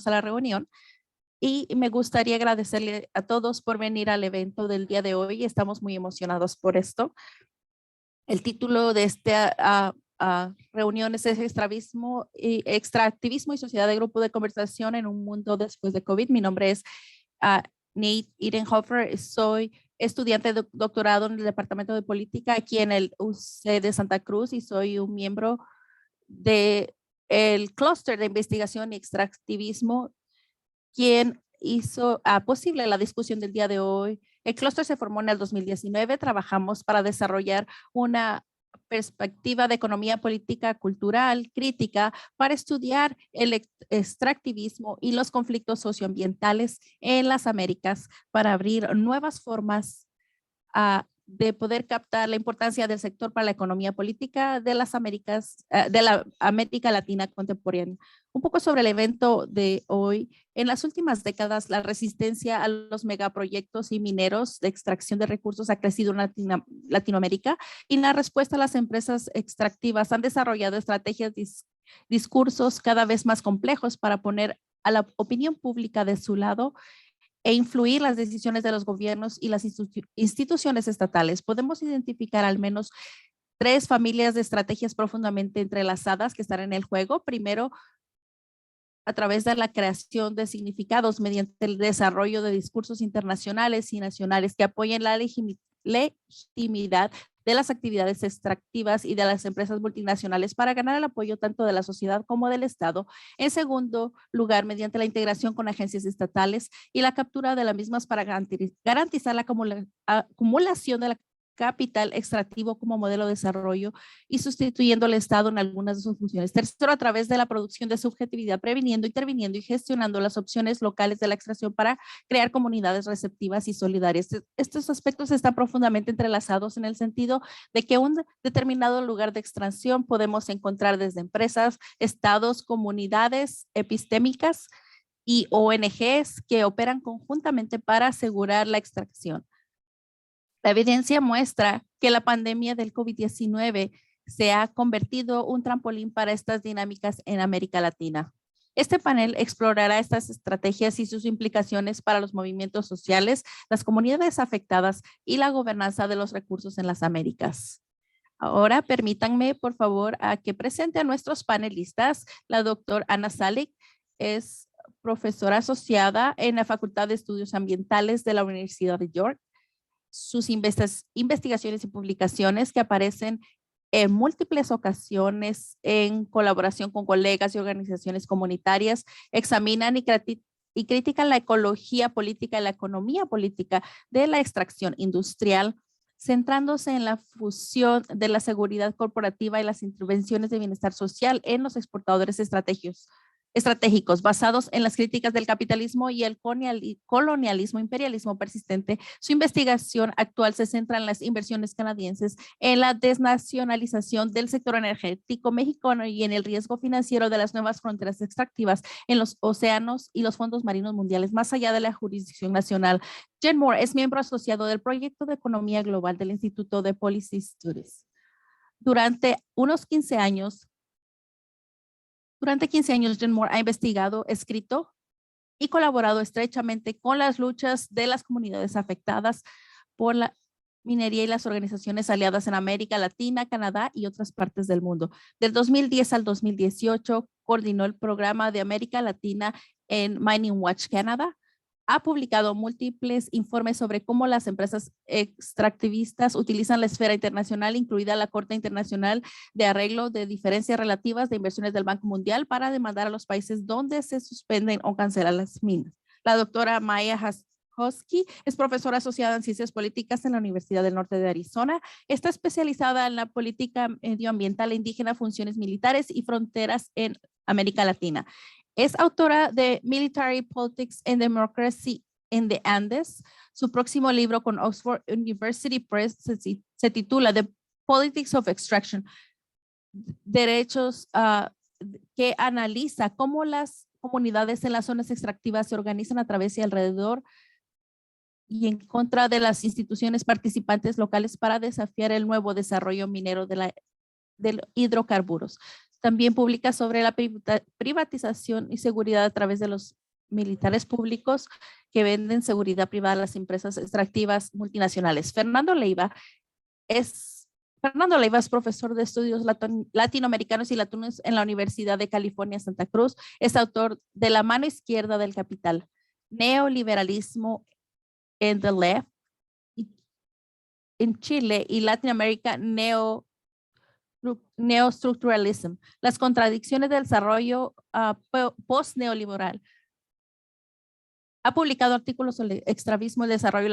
a la reunión y me gustaría agradecerle a todos por venir al evento del día de hoy. Estamos muy emocionados por esto. El título de esta reunión es Extractivismo y Sociedad de Grupo de Conversación en un Mundo Después de COVID. Mi nombre es uh, Nate Edenhofer. Soy estudiante de doctorado en el Departamento de Política aquí en el UC de Santa Cruz y soy un miembro del clúster de investigación y extractivismo, quien hizo posible la discusión del día de hoy. El clúster se formó en el 2019. Trabajamos para desarrollar una perspectiva de economía política, cultural, crítica, para estudiar el extractivismo y los conflictos socioambientales en las Américas, para abrir nuevas formas de poder captar la importancia del sector para la economía política de las Américas, de la América Latina contemporánea. Un poco sobre el evento de hoy. En las últimas décadas, la resistencia a los megaproyectos y mineros de extracción de recursos ha crecido en Latinoamérica, y la respuesta a las empresas extractivas han desarrollado estrategias, discursos cada vez más complejos para poner a la opinión pública de su lado e influir las decisiones de los gobiernos y las instituciones estatales. Podemos identificar al menos 3 familias de estrategias profundamente entrelazadas que están en el juego. Primero, a través de la creación de significados mediante el desarrollo de discursos internacionales y nacionales que apoyen la legitimidad de las actividades extractivas y de las empresas multinacionales para ganar el apoyo tanto de la sociedad como del Estado. En segundo lugar, mediante la integración con agencias estatales y la captura de las mismas para garantizar la acumulación de la capital extractivo como modelo de desarrollo y sustituyendo al Estado en algunas de sus funciones. Tercero, a través de la producción de subjetividad, previniendo, interviniendo y gestionando las opciones locales de la extracción para crear comunidades receptivas y solidarias. Estos aspectos están profundamente entrelazados en el sentido de que un determinado lugar de extracción podemos encontrar desde empresas, estados, comunidades epistémicas y ONGs que operan conjuntamente para asegurar la extracción. La evidencia muestra que la pandemia del COVID-19 se ha convertido en un trampolín para estas dinámicas en América Latina. Este panel explorará estas estrategias y sus implicaciones para los movimientos sociales, las comunidades afectadas y la gobernanza de los recursos en las Américas. Ahora permítanme, por favor, a que presente a nuestros panelistas. La doctora Ana Salik es profesora asociada en la Facultad de Estudios Ambientales de la Universidad de York. Sus investigaciones y publicaciones, que aparecen en múltiples ocasiones en colaboración con colegas y organizaciones comunitarias, examinan y critican la ecología política y la economía política de la extracción industrial, centrándose en la fusión de la seguridad corporativa y las intervenciones de bienestar social en los exportadores estratégicos basados en las críticas del capitalismo y el colonialismo, imperialismo persistente. Su investigación actual se centra en las inversiones canadienses, en la desnacionalización del sector energético mexicano y en el riesgo financiero de las nuevas fronteras extractivas en los océanos y los fondos marinos mundiales, más allá de la jurisdicción nacional. Jen Moore es miembro asociado del proyecto de economía global del Instituto de Policy Studies. Durante 15 años, Jen Moore ha investigado, escrito y colaborado estrechamente con las luchas de las comunidades afectadas por la minería y las organizaciones aliadas en América Latina, Canadá y otras partes del mundo. Del 2010 al 2018, coordinó el programa de América Latina en Mining Watch Canadá. Ha publicado múltiples informes sobre cómo las empresas extractivistas utilizan la esfera internacional, incluida la Corte Internacional de Arreglo de Diferencias Relativas de Inversiones del Banco Mundial, para demandar a los países donde se suspenden o cancelan las minas. La doctora Maya Hosky es profesora asociada en Ciencias Políticas en la Universidad del Norte de Arizona. Está especializada en la política medioambiental indígena, funciones militares y fronteras en América Latina. Es autora de Military Politics and Democracy in the Andes. Su próximo libro con Oxford University Press se titula The Politics of Extraction, derechos que analiza cómo las comunidades en las zonas extractivas se organizan a través y alrededor y en contra de las instituciones participantes locales para desafiar el nuevo desarrollo minero de los hidrocarburos. También publica sobre la privatización y seguridad a través de los militares públicos que venden seguridad privada a las empresas extractivas multinacionales. Fernando Leiva es profesor de estudios latinoamericanos y latinos en la Universidad de California, Santa Cruz. Es autor de La mano izquierda del capital, Neoliberalismo en the Left, en Chile y Latinoamérica, Neostructuralism, las contradicciones del desarrollo post-neoliberal. Ha publicado artículos sobre el extravismo, el desarrollo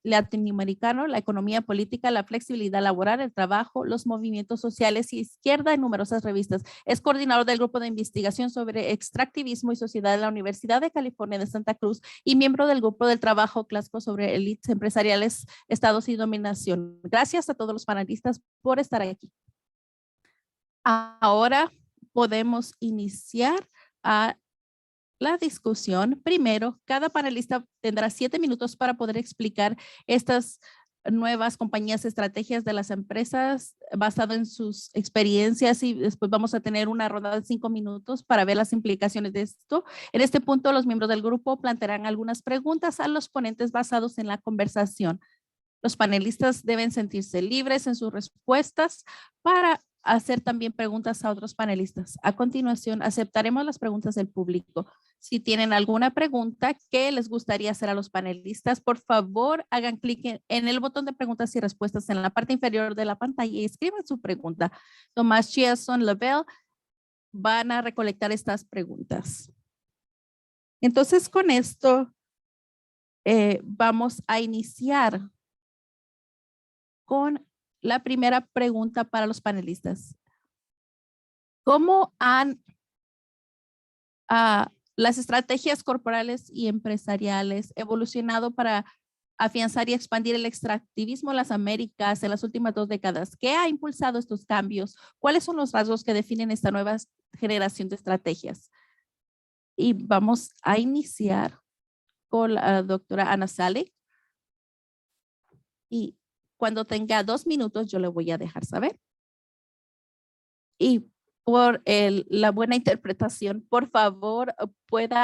latinoamericano, la economía política, la flexibilidad laboral, el trabajo, los movimientos sociales y izquierda en numerosas revistas. Es coordinador del grupo de investigación sobre extractivismo y sociedad de la Universidad de California de Santa Cruz y miembro del grupo del trabajo clásico sobre élites empresariales, estados y dominación. Gracias a todos los panelistas por estar aquí. Ahora podemos iniciar la discusión. Primero, cada panelista tendrá 7 minutos para poder explicar estas nuevas compañías, estrategias de las empresas basado en sus experiencias y después vamos a tener una ronda de 5 minutos para ver las implicaciones de esto. En este punto, los miembros del grupo plantearán algunas preguntas a los ponentes basados en la conversación. Los panelistas deben sentirse libres en sus respuestas para hacer también preguntas a otros panelistas. A continuación, aceptaremos las preguntas del público. Si tienen alguna pregunta que les gustaría hacer a los panelistas, por favor, hagan clic en el botón de preguntas y respuestas en la parte inferior de la pantalla y escriban su pregunta. Tomás Chiasson Lavelle van a recolectar estas preguntas. Entonces, con esto, vamos a iniciar con la primera pregunta para los panelistas. ¿Cómo han las estrategias corporales y empresariales evolucionado para afianzar y expandir el extractivismo en las Américas en las últimas 2 décadas? ¿Qué ha impulsado estos cambios? ¿Cuáles son los rasgos que definen esta nueva generación de estrategias? Y vamos a iniciar con la doctora Ana Salik. Y cuando tenga 2 minutos, yo le voy a dejar saber. Y por la buena interpretación, por favor, puede,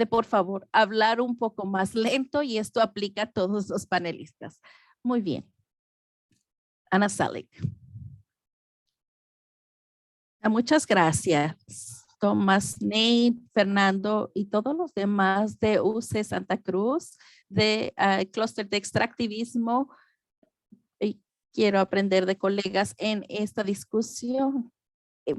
por favor, hablar un poco más lento y esto aplica a todos los panelistas. Muy bien. Ana Salik. Muchas gracias. Tomás, Nate, Fernando y todos los demás de UC Santa Cruz, de Clúster de Extractivismo. Quiero aprender de colegas en esta discusión.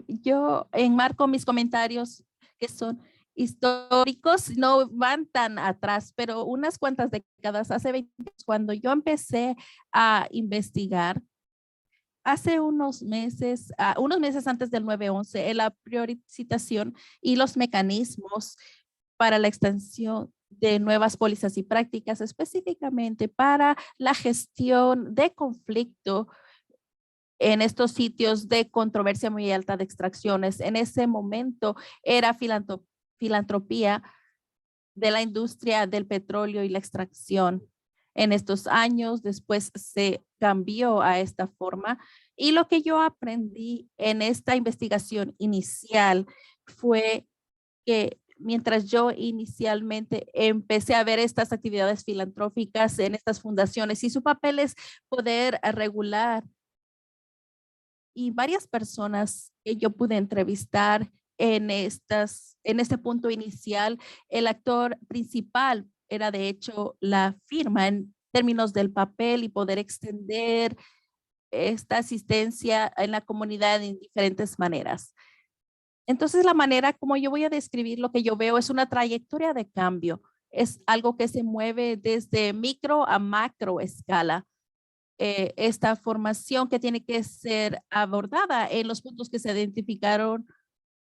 Yo enmarco mis comentarios que son históricos, no van tan atrás, pero unas cuantas décadas, hace 20 años, cuando yo empecé a investigar, hace unos meses antes del 9/11, la priorización y los mecanismos para la extensión de nuevas pólizas y prácticas, específicamente para la gestión de conflicto en estos sitios de controversia muy alta de extracciones. En ese momento era filantropía de la industria del petróleo y la extracción. En estos años después se cambió a esta forma y lo que yo aprendí en esta investigación inicial fue que mientras yo inicialmente empecé a ver estas actividades filantrópicas en estas fundaciones y su papel es poder regular, y varias personas que yo pude entrevistar en este punto inicial, el actor principal era de hecho la firma en términos del papel y poder extender esta asistencia en la comunidad en diferentes maneras. Entonces, la manera como yo voy a describir lo que yo veo es una trayectoria de cambio. Es algo que se mueve desde micro a macro escala. Esta formación que tiene que ser abordada en los puntos que se identificaron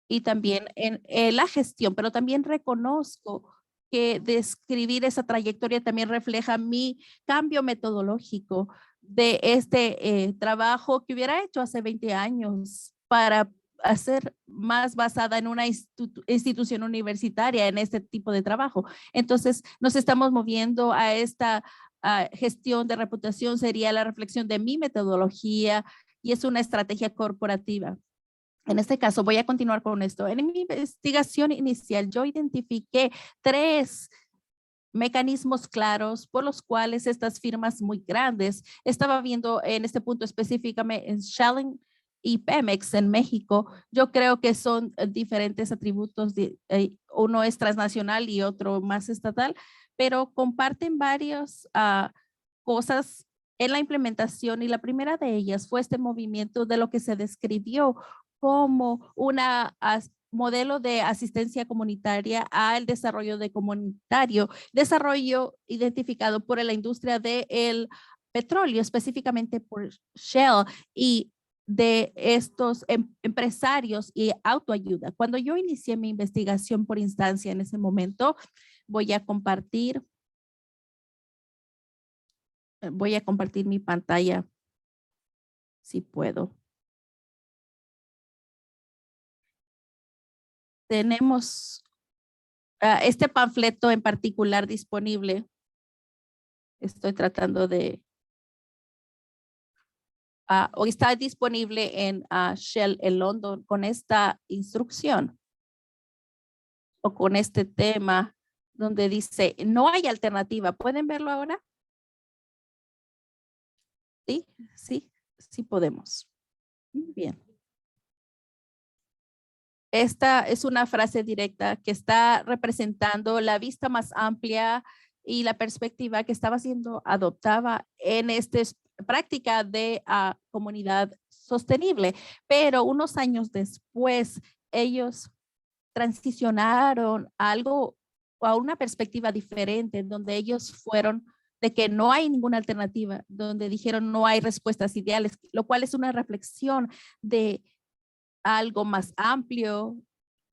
y también en la gestión, pero también reconozco que describir esa trayectoria también refleja mi cambio metodológico de este trabajo que hubiera hecho hace 20 años para hacer más basada en una institución universitaria en este tipo de trabajo. Entonces, nos estamos moviendo a esta gestión de reputación, sería la reflexión de mi metodología y es una estrategia corporativa. En este caso, voy a continuar con esto. En mi investigación inicial, yo identifiqué 3 mecanismos claros por los cuales estas firmas muy grandes, estaba viendo en este punto específicamente en Shell y Pemex en México. Yo creo que son diferentes atributos, uno es transnacional y otro más estatal, pero comparten varias cosas en la implementación, y la primera de ellas fue este movimiento de lo que se describió como una modelo de asistencia comunitaria al desarrollo de comunitario, desarrollo identificado por la industria del petróleo, específicamente por Shell y de estos empresarios y autoayuda. Cuando yo inicié mi investigación por instancia en ese momento, voy a compartir mi pantalla si puedo. Tenemos este panfleto en particular disponible. Estoy tratando de hoy está disponible en Shell en London con esta instrucción o con este tema donde dice no hay alternativa. ¿Pueden verlo ahora? Sí, sí, sí podemos. Muy bien. Esta es una frase directa que está representando la vista más amplia y la perspectiva que estaba siendo adoptada en esta práctica de comunidad sostenible. Pero unos años después, ellos transicionaron a algo, a una perspectiva diferente, donde ellos fueron de que no hay ninguna alternativa, donde dijeron no hay respuestas ideales, lo cual es una reflexión de algo más amplio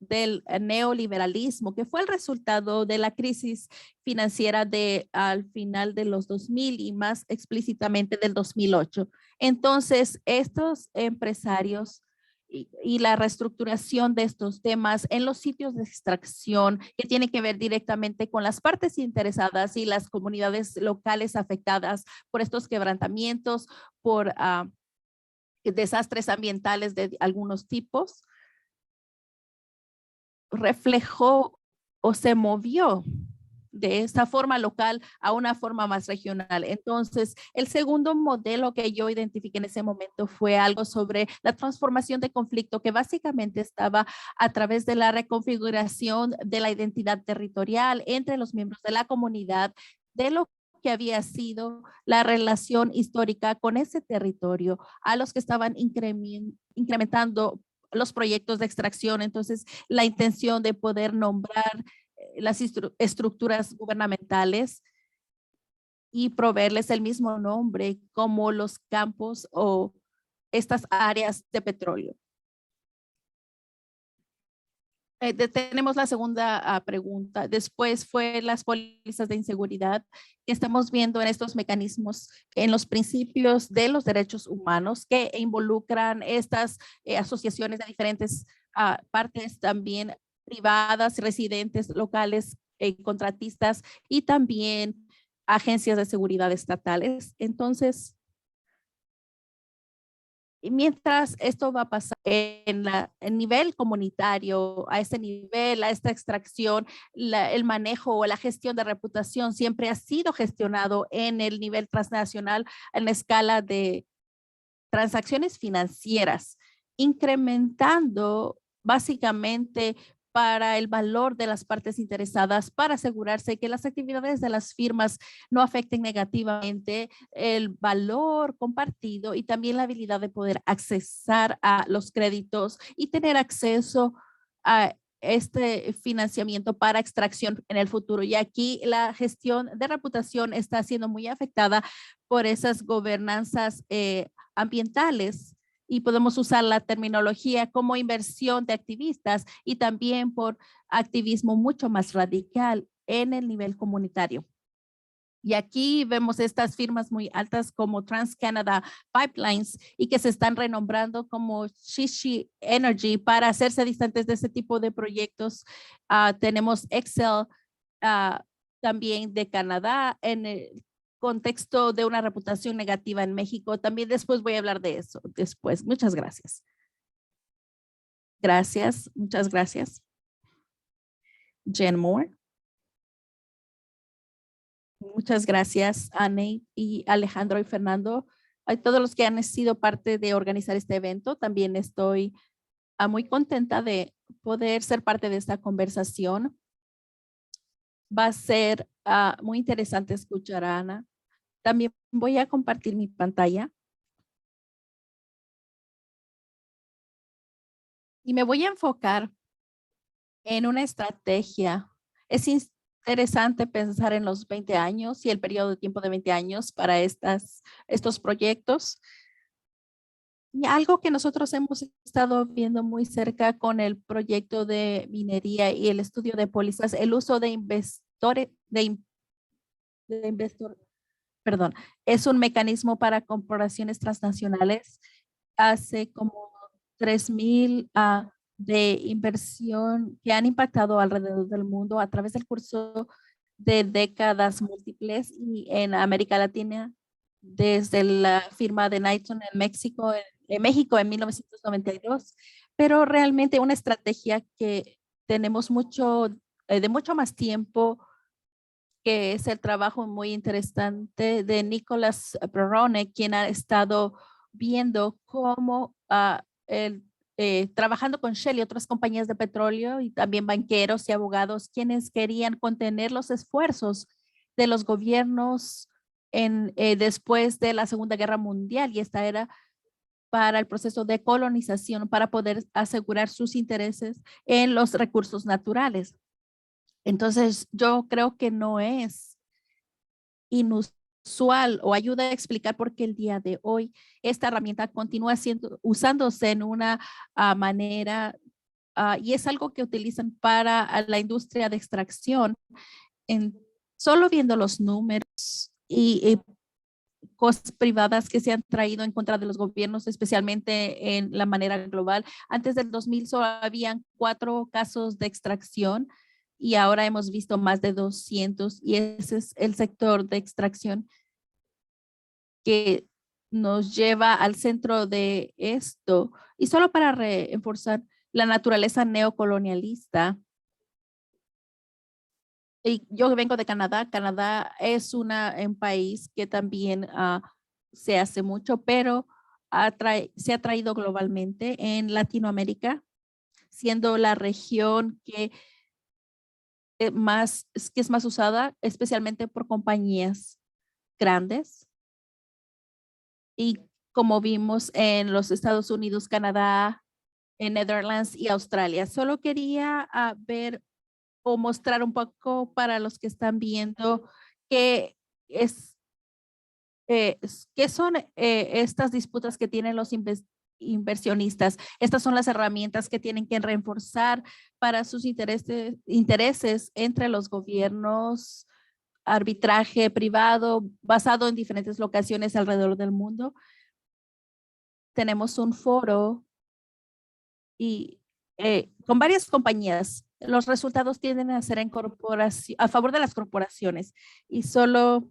del neoliberalismo, que fue el resultado de la crisis financiera de al final de los 2000 y más explícitamente del 2008. Entonces, estos empresarios y la reestructuración de estos temas en los sitios de extracción que tiene que ver directamente con las partes interesadas y las comunidades locales afectadas por estos quebrantamientos, por desastres ambientales de algunos tipos, reflejó o se movió de esta forma local a una forma más regional. Entonces, el segundo modelo que yo identifiqué en ese momento fue algo sobre la transformación de conflicto, que básicamente estaba a través de la reconfiguración de la identidad territorial entre los miembros de la comunidad, de lo que había sido la relación histórica con ese territorio, a los que estaban incrementando los proyectos de extracción. Entonces, la intención de poder nombrar las estructuras gubernamentales y proveerles el mismo nombre como los campos o estas áreas de petróleo. Tenemos la segunda pregunta. Después fue las pólizas de inseguridad que estamos viendo en estos mecanismos, en los principios de los derechos humanos que involucran estas asociaciones de diferentes partes también privadas, residentes locales, contratistas y también agencias de seguridad estatales. Entonces, y mientras esto va a pasar en el nivel comunitario, a ese nivel, a esta extracción, el manejo o la gestión de reputación siempre ha sido gestionado en el nivel transnacional, en la escala de transacciones financieras, incrementando básicamente para el valor de las partes interesadas, para asegurarse que las actividades de las firmas no afecten negativamente el valor compartido y también la habilidad de poder accesar a los créditos y tener acceso a este financiamiento para extracción en el futuro. Y aquí la gestión de reputación está siendo muy afectada por esas gobernanzas ambientales, y podemos usar la terminología como inversión de activistas y también por activismo mucho más radical en el nivel comunitario. Y aquí vemos estas firmas muy altas como TransCanada Pipelines y que se están renombrando como Shishi Energy para hacerse distantes de ese tipo de proyectos. Tenemos Excel también de Canadá en el contexto de una reputación negativa en México. También después voy a hablar de eso después. Muchas gracias. Gracias, muchas gracias. Jen Moore. Muchas gracias, Anne y Alejandro y Fernando. A todos los que han sido parte de organizar este evento, también estoy muy contenta de poder ser parte de esta conversación. Va a ser muy interesante escuchar a Ana. También voy a compartir mi pantalla y me voy a enfocar en una estrategia. Es interesante pensar en los 20 años y el periodo de tiempo de 20 años para estos proyectos. Y algo que nosotros hemos estado viendo muy cerca con el proyecto de minería y el estudio de pólizas, el uso de investor, perdón, es un mecanismo para corporaciones transnacionales. Hace como 3,000 de inversión que han impactado alrededor del mundo a través del curso de décadas múltiples y en América Latina, desde la firma de Knighton en México en 1992, pero realmente una estrategia que tenemos de mucho más tiempo, que es el trabajo muy interesante de Nicholas Perrone, quien ha estado viendo cómo trabajando con Shell y otras compañías de petróleo y también banqueros y abogados, quienes querían contener los esfuerzos de los gobiernos después de la Segunda Guerra Mundial, y esta era para el proceso de colonización, para poder asegurar sus intereses en los recursos naturales. Entonces, yo creo que no es inusual o ayuda a explicar por qué el día de hoy esta herramienta continúa usándose en una manera y es algo que utilizan para la industria de extracción. En, Solo viendo los números y cosas privadas que se han traído en contra de los gobiernos, especialmente en la manera global. Antes del 2000 solo habían 4 casos de extracción y ahora hemos visto más de 200, y ese es el sector de extracción que nos lleva al centro de esto. Y solo para reforzar la naturaleza neocolonialista, y yo vengo de Canadá. Canadá es un país que también se hace mucho, pero se ha traído globalmente en Latinoamérica, siendo la región que es más usada, especialmente por compañías grandes. Y como vimos en los Estados Unidos, Canadá, en Netherlands y Australia. Solo quería ver o mostrar un poco para los que están viendo qué es, qué son estas disputas que tienen los inversionistas. Estas son las herramientas que tienen que reforzar para sus intereses entre los gobiernos, arbitraje privado basado en diferentes locaciones alrededor del mundo. Tenemos un foro y con varias compañías. Los resultados tienden a ser a favor de las corporaciones, y solo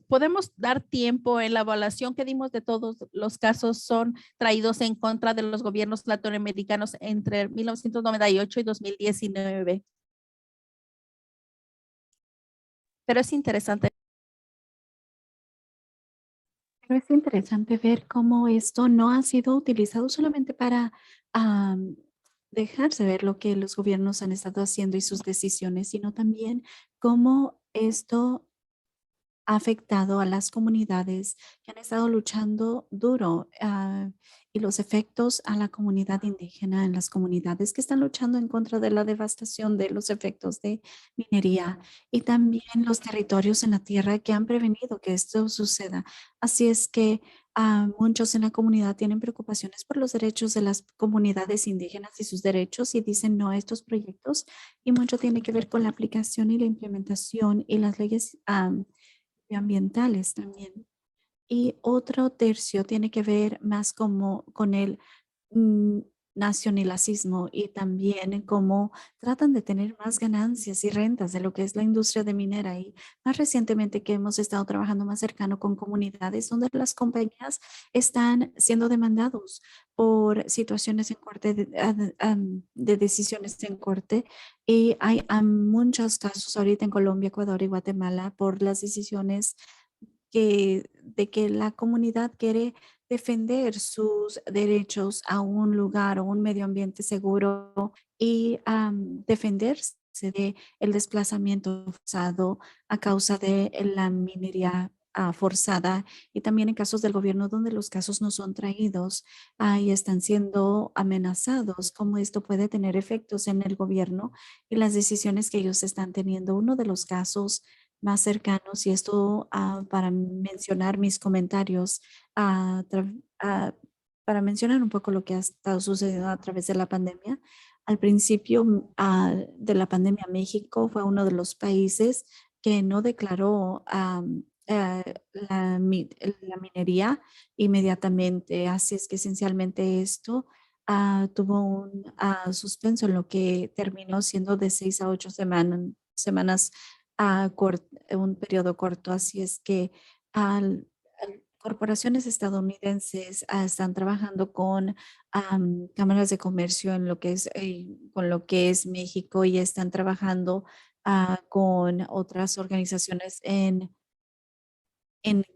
podemos dar tiempo en la evaluación que dimos de todos los casos son traídos en contra de los gobiernos latinoamericanos entre 1998 y 2019. Pero es interesante. Pero es interesante ver cómo esto no ha sido utilizado solamente para dejarse ver lo que los gobiernos han estado haciendo y sus decisiones, sino también cómo esto ha afectado a las comunidades que han estado luchando duro y los efectos a la comunidad indígena en las comunidades que están luchando en contra de la devastación de los efectos de minería y también los territorios en la tierra que han prevenido que esto suceda. Así es que muchos en la comunidad tienen preocupaciones por los derechos de las comunidades indígenas y sus derechos y dicen no a estos proyectos, y mucho tiene que ver con la aplicación y la implementación y las leyes ambientales también. Y otro tercio tiene que ver más como con el nacionalismo y también cómo tratan de tener más ganancias y rentas de lo que es la industria de minera. Y más recientemente que hemos estado trabajando más cercano con comunidades donde las compañías están siendo demandados por situaciones en corte de decisiones en corte. Y hay muchos casos ahorita en Colombia, Ecuador y Guatemala por las decisiones de que la comunidad quiere defender sus derechos a un lugar o un medio ambiente seguro y defenderse de el desplazamiento forzado a causa de la minería forzada, y también en casos del gobierno donde los casos no son traídos y están siendo amenazados, cómo esto puede tener efectos en el gobierno y las decisiones que ellos están teniendo. Uno de los casos más cercanos, y esto para mencionar mis comentarios, ah, tra- ah, para mencionar un poco lo que ha estado sucediendo a través de la pandemia. Al principio de la pandemia, México fue uno de los países que no declaró la minería inmediatamente. Así es que esencialmente esto tuvo un suspenso en lo que terminó siendo de 6 a 8 semanas, un periodo corto. Así es que corporaciones estadounidenses están trabajando con cámaras de comercio en lo que es, con lo que es México, y están trabajando con otras organizaciones en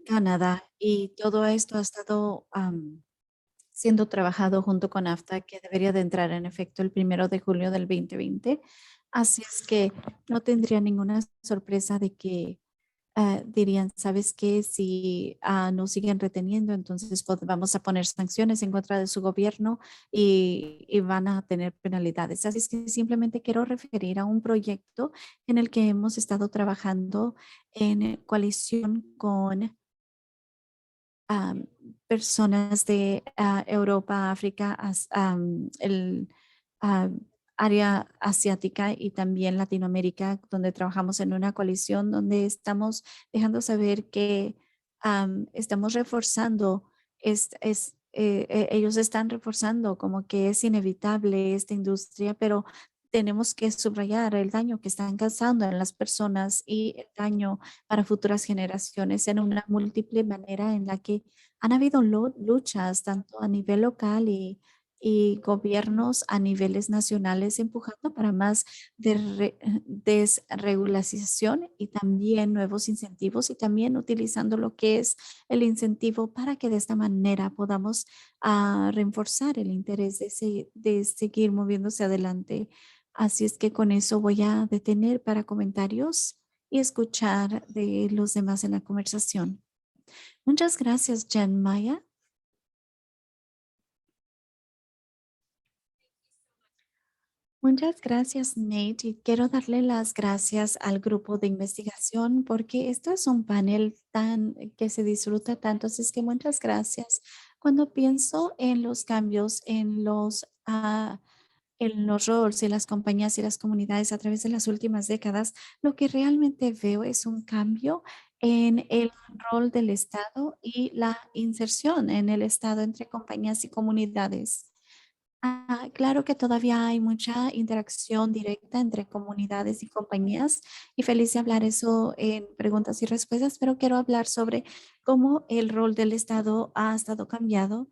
Canadá. Y todo esto ha estado siendo trabajado junto con NAFTA, que debería de entrar en efecto el 1 de julio del 2020. Así es que no tendría ninguna sorpresa de que dirían, ¿sabes qué? Si nos siguen reteniendo, entonces vamos a poner sanciones en contra de su gobierno y van a tener penalidades. Así es que simplemente quiero referir a un proyecto en el que hemos estado trabajando en coalición con am, personas de Europa, África, el am, área asiática y también Latinoamérica, donde trabajamos en una coalición donde estamos dejando saber que estamos reforzando, ellos están reforzando como que es inevitable esta industria, pero tenemos que subrayar el daño que están causando en las personas y el daño para futuras generaciones en una múltiple manera en la que han habido luchas tanto a nivel local y gobiernos a niveles nacionales empujando para más desregulación y también nuevos incentivos, y también utilizando lo que es el incentivo para que de esta manera podamos reforzar el interés de seguir moviéndose adelante. Así es que con eso voy a detener para comentarios y escuchar de los demás en la conversación. Muchas gracias, Jen Maya. Muchas gracias, Nate. Y quiero darle las gracias al grupo de investigación porque esto es un panel que se disfruta tanto. Así es que muchas gracias. Cuando pienso en los cambios en los roles y las compañías y las comunidades a través de las últimas décadas, lo que realmente veo es un cambio en el rol del Estado y la inserción en el Estado entre compañías y comunidades. Claro que todavía hay mucha interacción directa entre comunidades y compañías, y feliz de hablar eso en preguntas y respuestas, pero quiero hablar sobre cómo el rol del Estado ha estado cambiando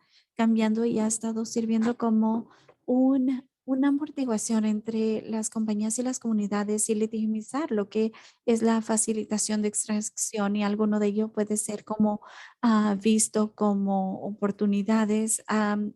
y ha estado sirviendo como una amortiguación entre las compañías y las comunidades y legitimizar lo que es la facilitación de extracción, y alguno de ello puede ser como visto como oportunidades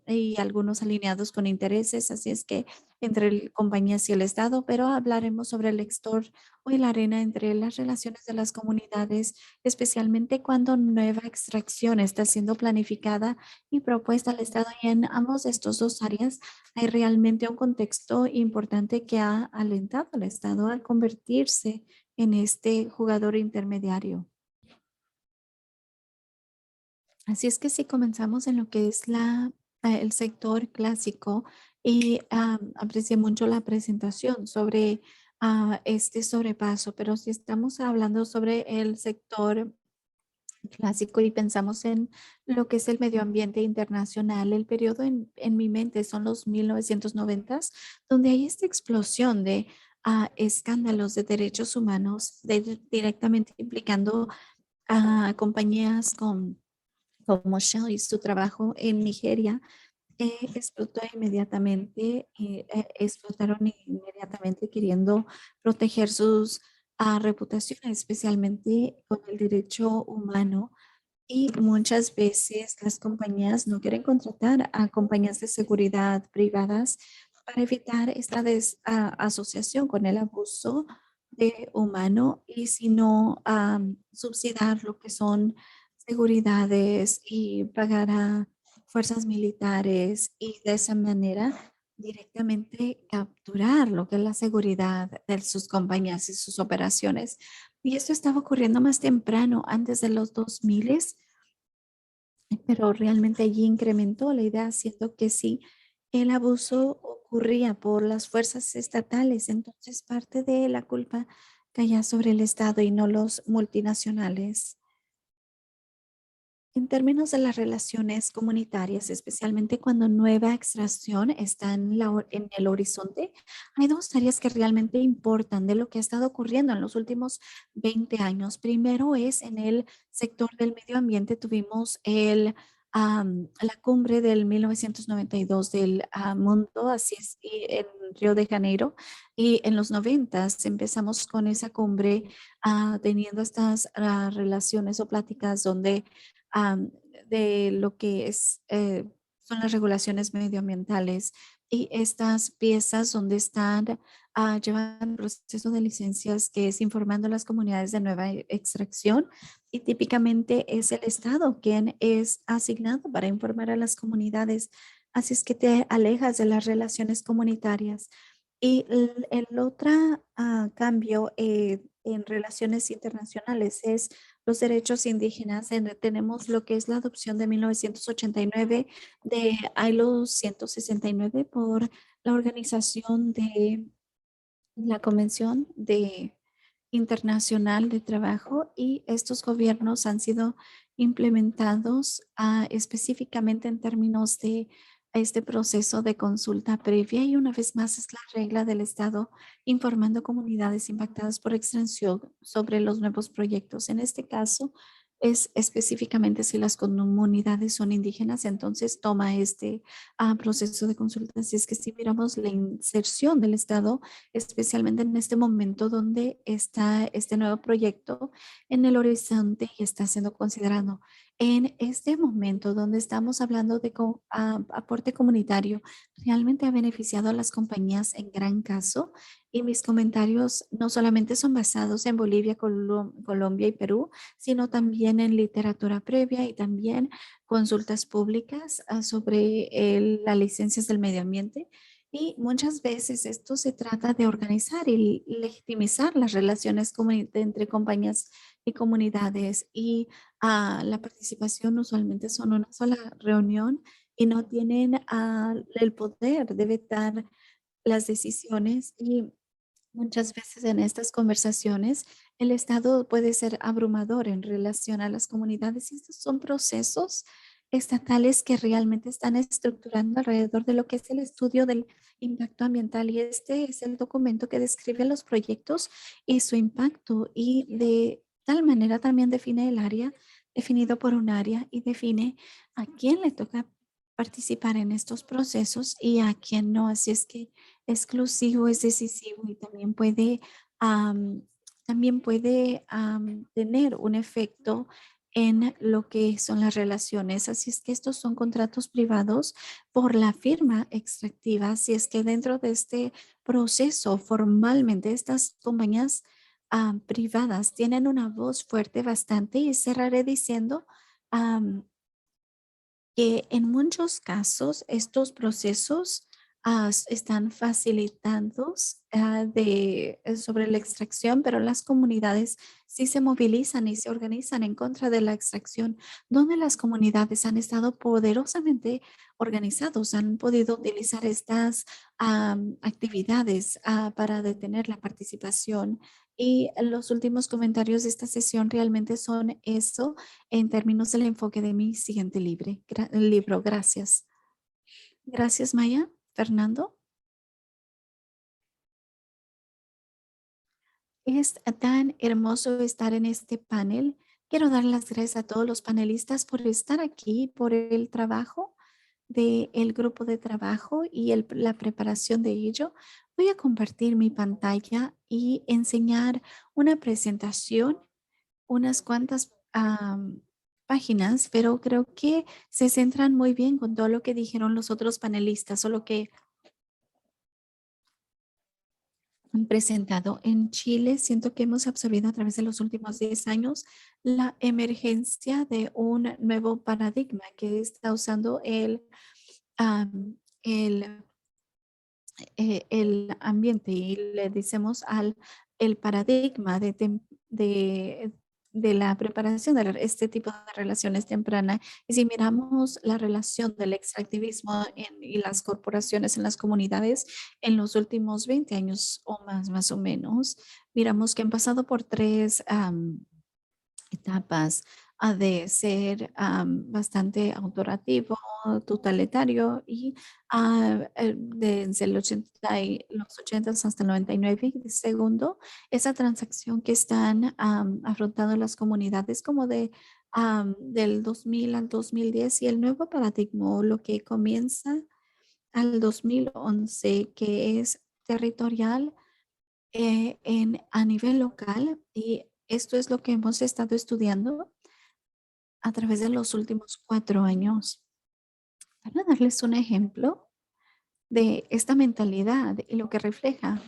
y algunos alineados con intereses. Así es que entre compañías y el Estado, pero hablaremos sobre el lector y la arena entre las relaciones de las comunidades, especialmente cuando nueva extracción está siendo planificada y propuesta al Estado. Y en ambos de estos dos áreas hay realmente un contexto importante que ha alentado al Estado a convertirse en este jugador intermediario. Así es que si comenzamos en lo que es el sector clásico, y aprecié mucho la presentación sobre este sobrepaso, pero si estamos hablando sobre el sector clásico y pensamos en lo que es el medio ambiente internacional, el periodo en mi mente son los 1990, donde hay esta explosión de escándalos de derechos humanos directamente implicando a compañías como Shell y su trabajo en Nigeria. Explotó inmediatamente, explotaron inmediatamente queriendo proteger sus reputaciones, especialmente con el derecho humano. Y muchas veces las compañías no quieren contratar a compañías de seguridad privadas para evitar esta asociación con el abuso de humano y sino subsidiar lo que son seguridades y pagar a fuerzas militares y de esa manera directamente capturar lo que es la seguridad de sus compañías y sus operaciones. Y esto estaba ocurriendo más temprano, antes de los 2000, pero realmente allí incrementó la idea, siendo que sí, el abuso ocurría por las fuerzas estatales, entonces parte de la culpa caía sobre el Estado y no los multinacionales. En términos de las relaciones comunitarias, especialmente cuando nueva extracción está en el horizonte, hay dos áreas que realmente importan de lo que ha estado ocurriendo en los últimos 20 años. Primero es en el sector del medio ambiente. Tuvimos la cumbre del 1992 del mundo, así es, y en Río de Janeiro. Y en los 90 empezamos con esa cumbre teniendo estas relaciones o pláticas donde am, de lo que son las regulaciones medioambientales y estas piezas donde están llevando el proceso de licencias que es informando a las comunidades de nueva extracción y típicamente es el Estado quien es asignado para informar a las comunidades. Así es que te alejas de las relaciones comunitarias. Y el otro cambio en relaciones internacionales es los derechos indígenas. Tenemos lo que es la adopción de 1989 de ILO 169 por la Organización de la Convención Internacional de Trabajo y estos gobiernos han sido implementados específicamente en términos de este proceso de consulta previa y una vez más es la regla del Estado informando comunidades impactadas por extensión sobre los nuevos proyectos. En este caso es específicamente si las comunidades son indígenas, entonces toma este proceso de consulta. Así es que si miramos la inserción del Estado especialmente en este momento donde está este nuevo proyecto en el horizonte y está siendo considerado. En este momento donde estamos hablando de aporte comunitario, realmente ha beneficiado a las compañías en gran caso y mis comentarios no solamente son basados en Bolivia, Colombia y Perú, sino también en literatura previa y también consultas públicas sobre las licencias del medio ambiente y muchas veces esto se trata de organizar y legitimizar las relaciones entre compañías y comunidades. Y la participación usualmente son una sola reunión y no tienen el poder de vetar las decisiones. Y muchas veces en estas conversaciones el Estado puede ser abrumador en relación a las comunidades y estos son procesos estatales que realmente están estructurando alrededor de lo que es el estudio del impacto ambiental y este es el documento que describe los proyectos y su impacto y de tal manera también define el área definido por un área y define a quién le toca participar en estos procesos y a quién no. Así es que exclusivo es decisivo y am, también puede tener un efecto en lo que son las relaciones. Así es que estos son contratos privados por la firma extractiva. Así es que dentro de este proceso, formalmente, estas compañías privadas tienen una voz fuerte bastante y cerraré diciendo que en muchos casos estos procesos están facilitando sobre la extracción, pero las comunidades sí se movilizan y se organizan en contra de la extracción, donde las comunidades han estado poderosamente organizados, han podido utilizar estas actividades para detener la participación. Y los últimos comentarios de esta sesión realmente son eso en términos del enfoque de mi siguiente libro. Gracias. Gracias, Maya. Fernando. Es tan hermoso estar en este panel. Quiero dar las gracias a todos los panelistas por estar aquí, por el trabajo del grupo de trabajo y la preparación de ello. Voy a compartir mi pantalla y enseñar una presentación, unas cuantas páginas, pero creo que se centran muy bien con todo lo que dijeron los otros panelistas, solo que han presentado en Chile. Siento que hemos absorbido a través de los últimos 10 años la emergencia de un nuevo paradigma que está usando am, el, el ambiente y le decimos el paradigma de la preparación de este tipo de relaciones tempranas. Y si miramos la relación del extractivismo y las corporaciones en las comunidades en los últimos 20 años o más o menos, miramos que han pasado por tres etapas. Ha de ser bastante autorativo, totalitario y desde los 80 hasta el 99. Y segundo, esa transacción que están afrontando las comunidades como del 2000 al 2010 y el nuevo paradigma, lo que comienza al 2011, que es territorial a nivel local, y esto es lo que hemos estado estudiando a través de los últimos 4 años. Para darles un ejemplo de esta mentalidad y lo que refleja,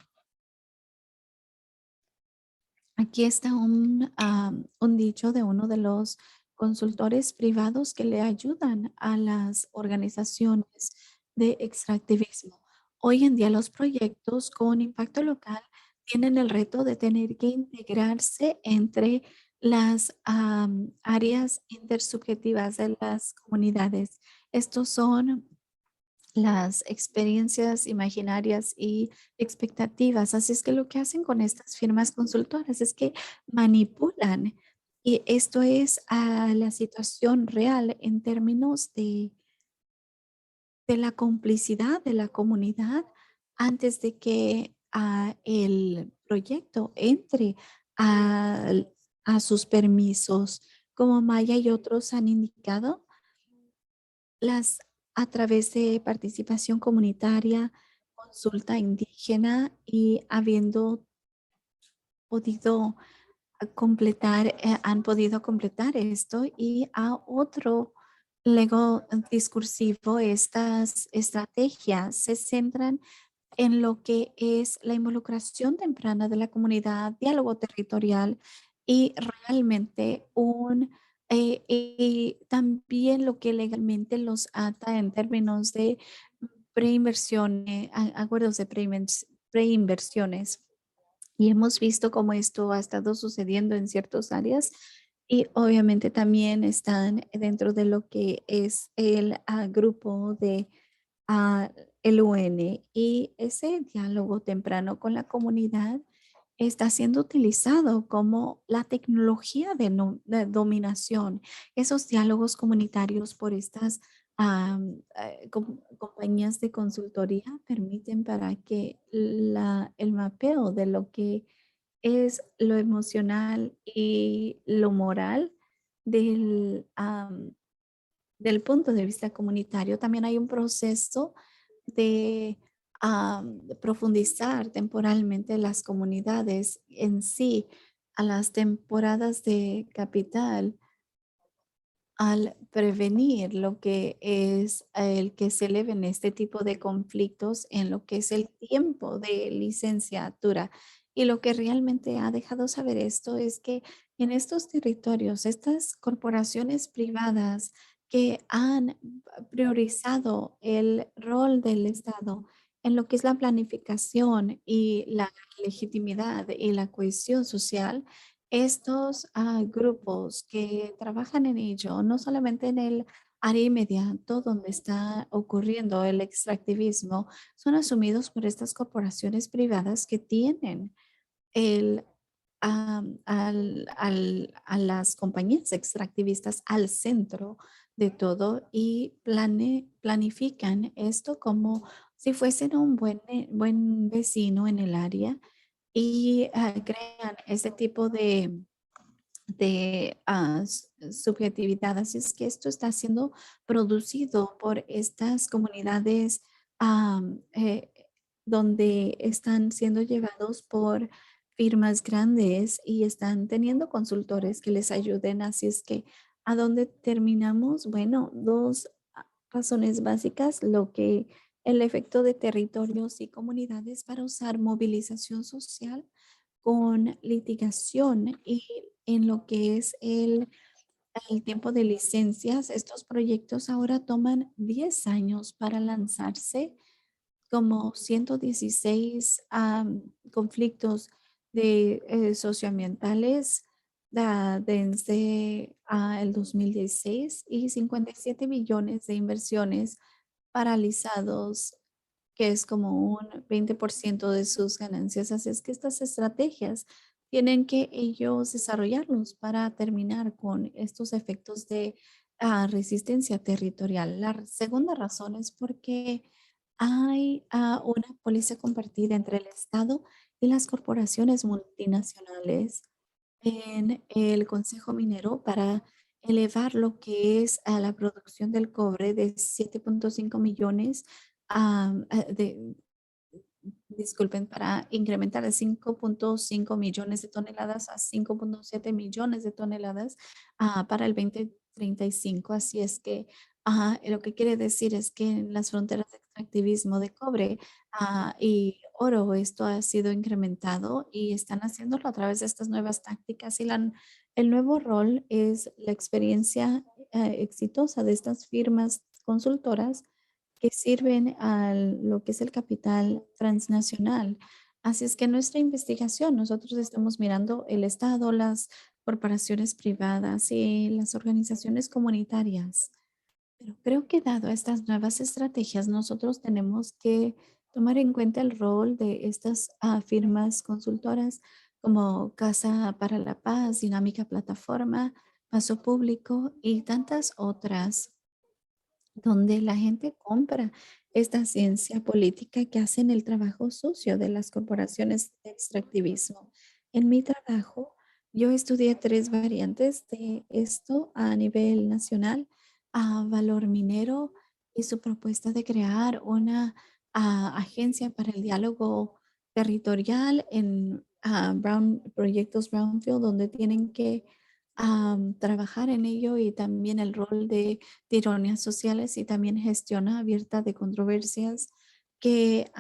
aquí está un dicho de uno de los consultores privados que le ayudan a las organizaciones de extractivismo. Hoy en día los proyectos con impacto local tienen el reto de tener que integrarse entre las áreas intersubjetivas de las comunidades. Estos son las experiencias imaginarias y expectativas. Así es que lo que hacen con estas firmas consultoras es que manipulan, y esto es la situación real en términos de la complicidad de la comunidad antes de que el proyecto entre a, a sus permisos. Como Maya y otros han indicado, las a través de participación comunitaria, consulta indígena y habiendo podido han podido completar esto, y a otro lego discursivo, estas estrategias se centran en lo que es la involucración temprana de la comunidad, diálogo territorial y realmente y también lo que legalmente los ata en términos de preinversión, acuerdos de preinversiones. Y hemos visto cómo esto ha estado sucediendo en ciertas áreas, y obviamente también están dentro de lo que es el grupo de a el UN, y ese diálogo temprano con la comunidad está siendo utilizado como la tecnología de dominación. Esos diálogos comunitarios por estas compañías de consultoría permiten para que el mapeo de lo que es lo emocional y lo moral del, del punto de vista comunitario. También hay un proceso de profundizar temporalmente las comunidades en sí a las temporadas de capital, al prevenir lo que es el que se eleven este tipo de conflictos en lo que es el tiempo de licenciatura. Y lo que realmente ha dejado saber esto es que en estos territorios, estas corporaciones privadas que han priorizado el rol del Estado en lo que es la planificación y la legitimidad y la cohesión social, estos grupos que trabajan en ello, no solamente en el área inmediato donde está ocurriendo el extractivismo, son asumidos por estas corporaciones privadas que tienen el, a las compañías extractivistas al centro de todo y planifican esto como si fuesen un buen vecino en el área y crean este tipo de subjetividad. Así es que esto está siendo producido por estas comunidades donde están siendo llevados por firmas grandes y están teniendo consultores que les ayuden. Así es que, ¿a dónde terminamos? Bueno, dos razones básicas, lo que el efecto de territorios y comunidades para usar movilización social con litigación y en lo que es el tiempo de licencias. Estos proyectos ahora toman 10 años para lanzarse, como 116 conflictos socioambientales desde el 2016 y 57 millones de inversiones paralizados, que es como un 20% de sus ganancias. Así es que estas estrategias tienen que ellos desarrollarlos para terminar con estos efectos de resistencia territorial. La segunda razón es porque hay una póliza compartida entre el Estado y las corporaciones multinacionales en el Consejo Minero para elevar lo que es a la producción del cobre de 7.5 millones disculpen, para incrementar de 5.5 millones de toneladas a 5.7 millones de toneladas para el 2035. Así es que lo que quiere decir es que en las fronteras de extractivismo de cobre y oro, esto ha sido incrementado y están haciéndolo a través de estas nuevas tácticas y el nuevo rol es la experiencia exitosa de estas firmas consultoras que sirven a lo que es el capital transnacional. Así es que en nuestra investigación nosotros estamos mirando el Estado, las corporaciones privadas y las organizaciones comunitarias. Pero creo que dado estas nuevas estrategias, nosotros tenemos que tomar en cuenta el rol de estas firmas consultoras como Casa para la Paz, Dinámica Plataforma, Paso Público y tantas otras donde la gente compra esta ciencia política que hacen el trabajo sucio de las corporaciones de extractivismo. En mi trabajo, yo estudié tres variantes de esto a nivel nacional, a Valor Minero y su propuesta de crear una agencia para el diálogo territorial en proyectos Brownfield, donde tienen que trabajar en ello y también el rol de ironías sociales y también gestión abierta de controversias que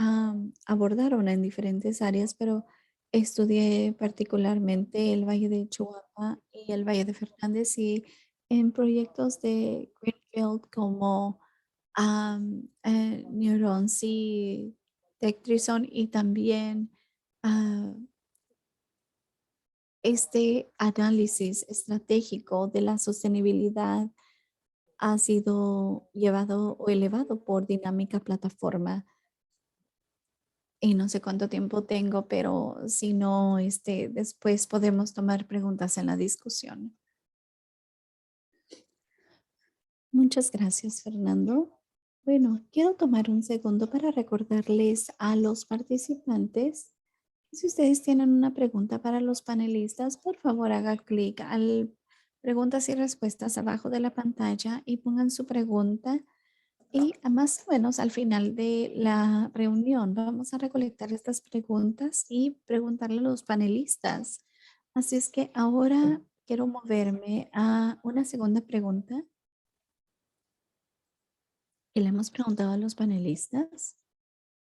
abordaron en diferentes áreas, pero estudié particularmente el Valle de Chihuahua y el Valle de Fernández y en proyectos de Greenfield como Neurons y Tectrison y también ah, este análisis estratégico de la sostenibilidad ha sido llevado o elevado por Dinámica Plataforma. Y no sé cuánto tiempo tengo, pero si no, después podemos tomar preguntas en la discusión. Muchas gracias, Fernando. Bueno, quiero tomar un segundo para recordarles a los participantes que si ustedes tienen una pregunta para los panelistas, por favor haga clic al preguntas y respuestas abajo de la pantalla y pongan su pregunta. Y más o menos al final de la reunión vamos a recolectar estas preguntas y preguntarle a los panelistas. Así es que ahora quiero moverme a una segunda pregunta que le hemos preguntado a los panelistas,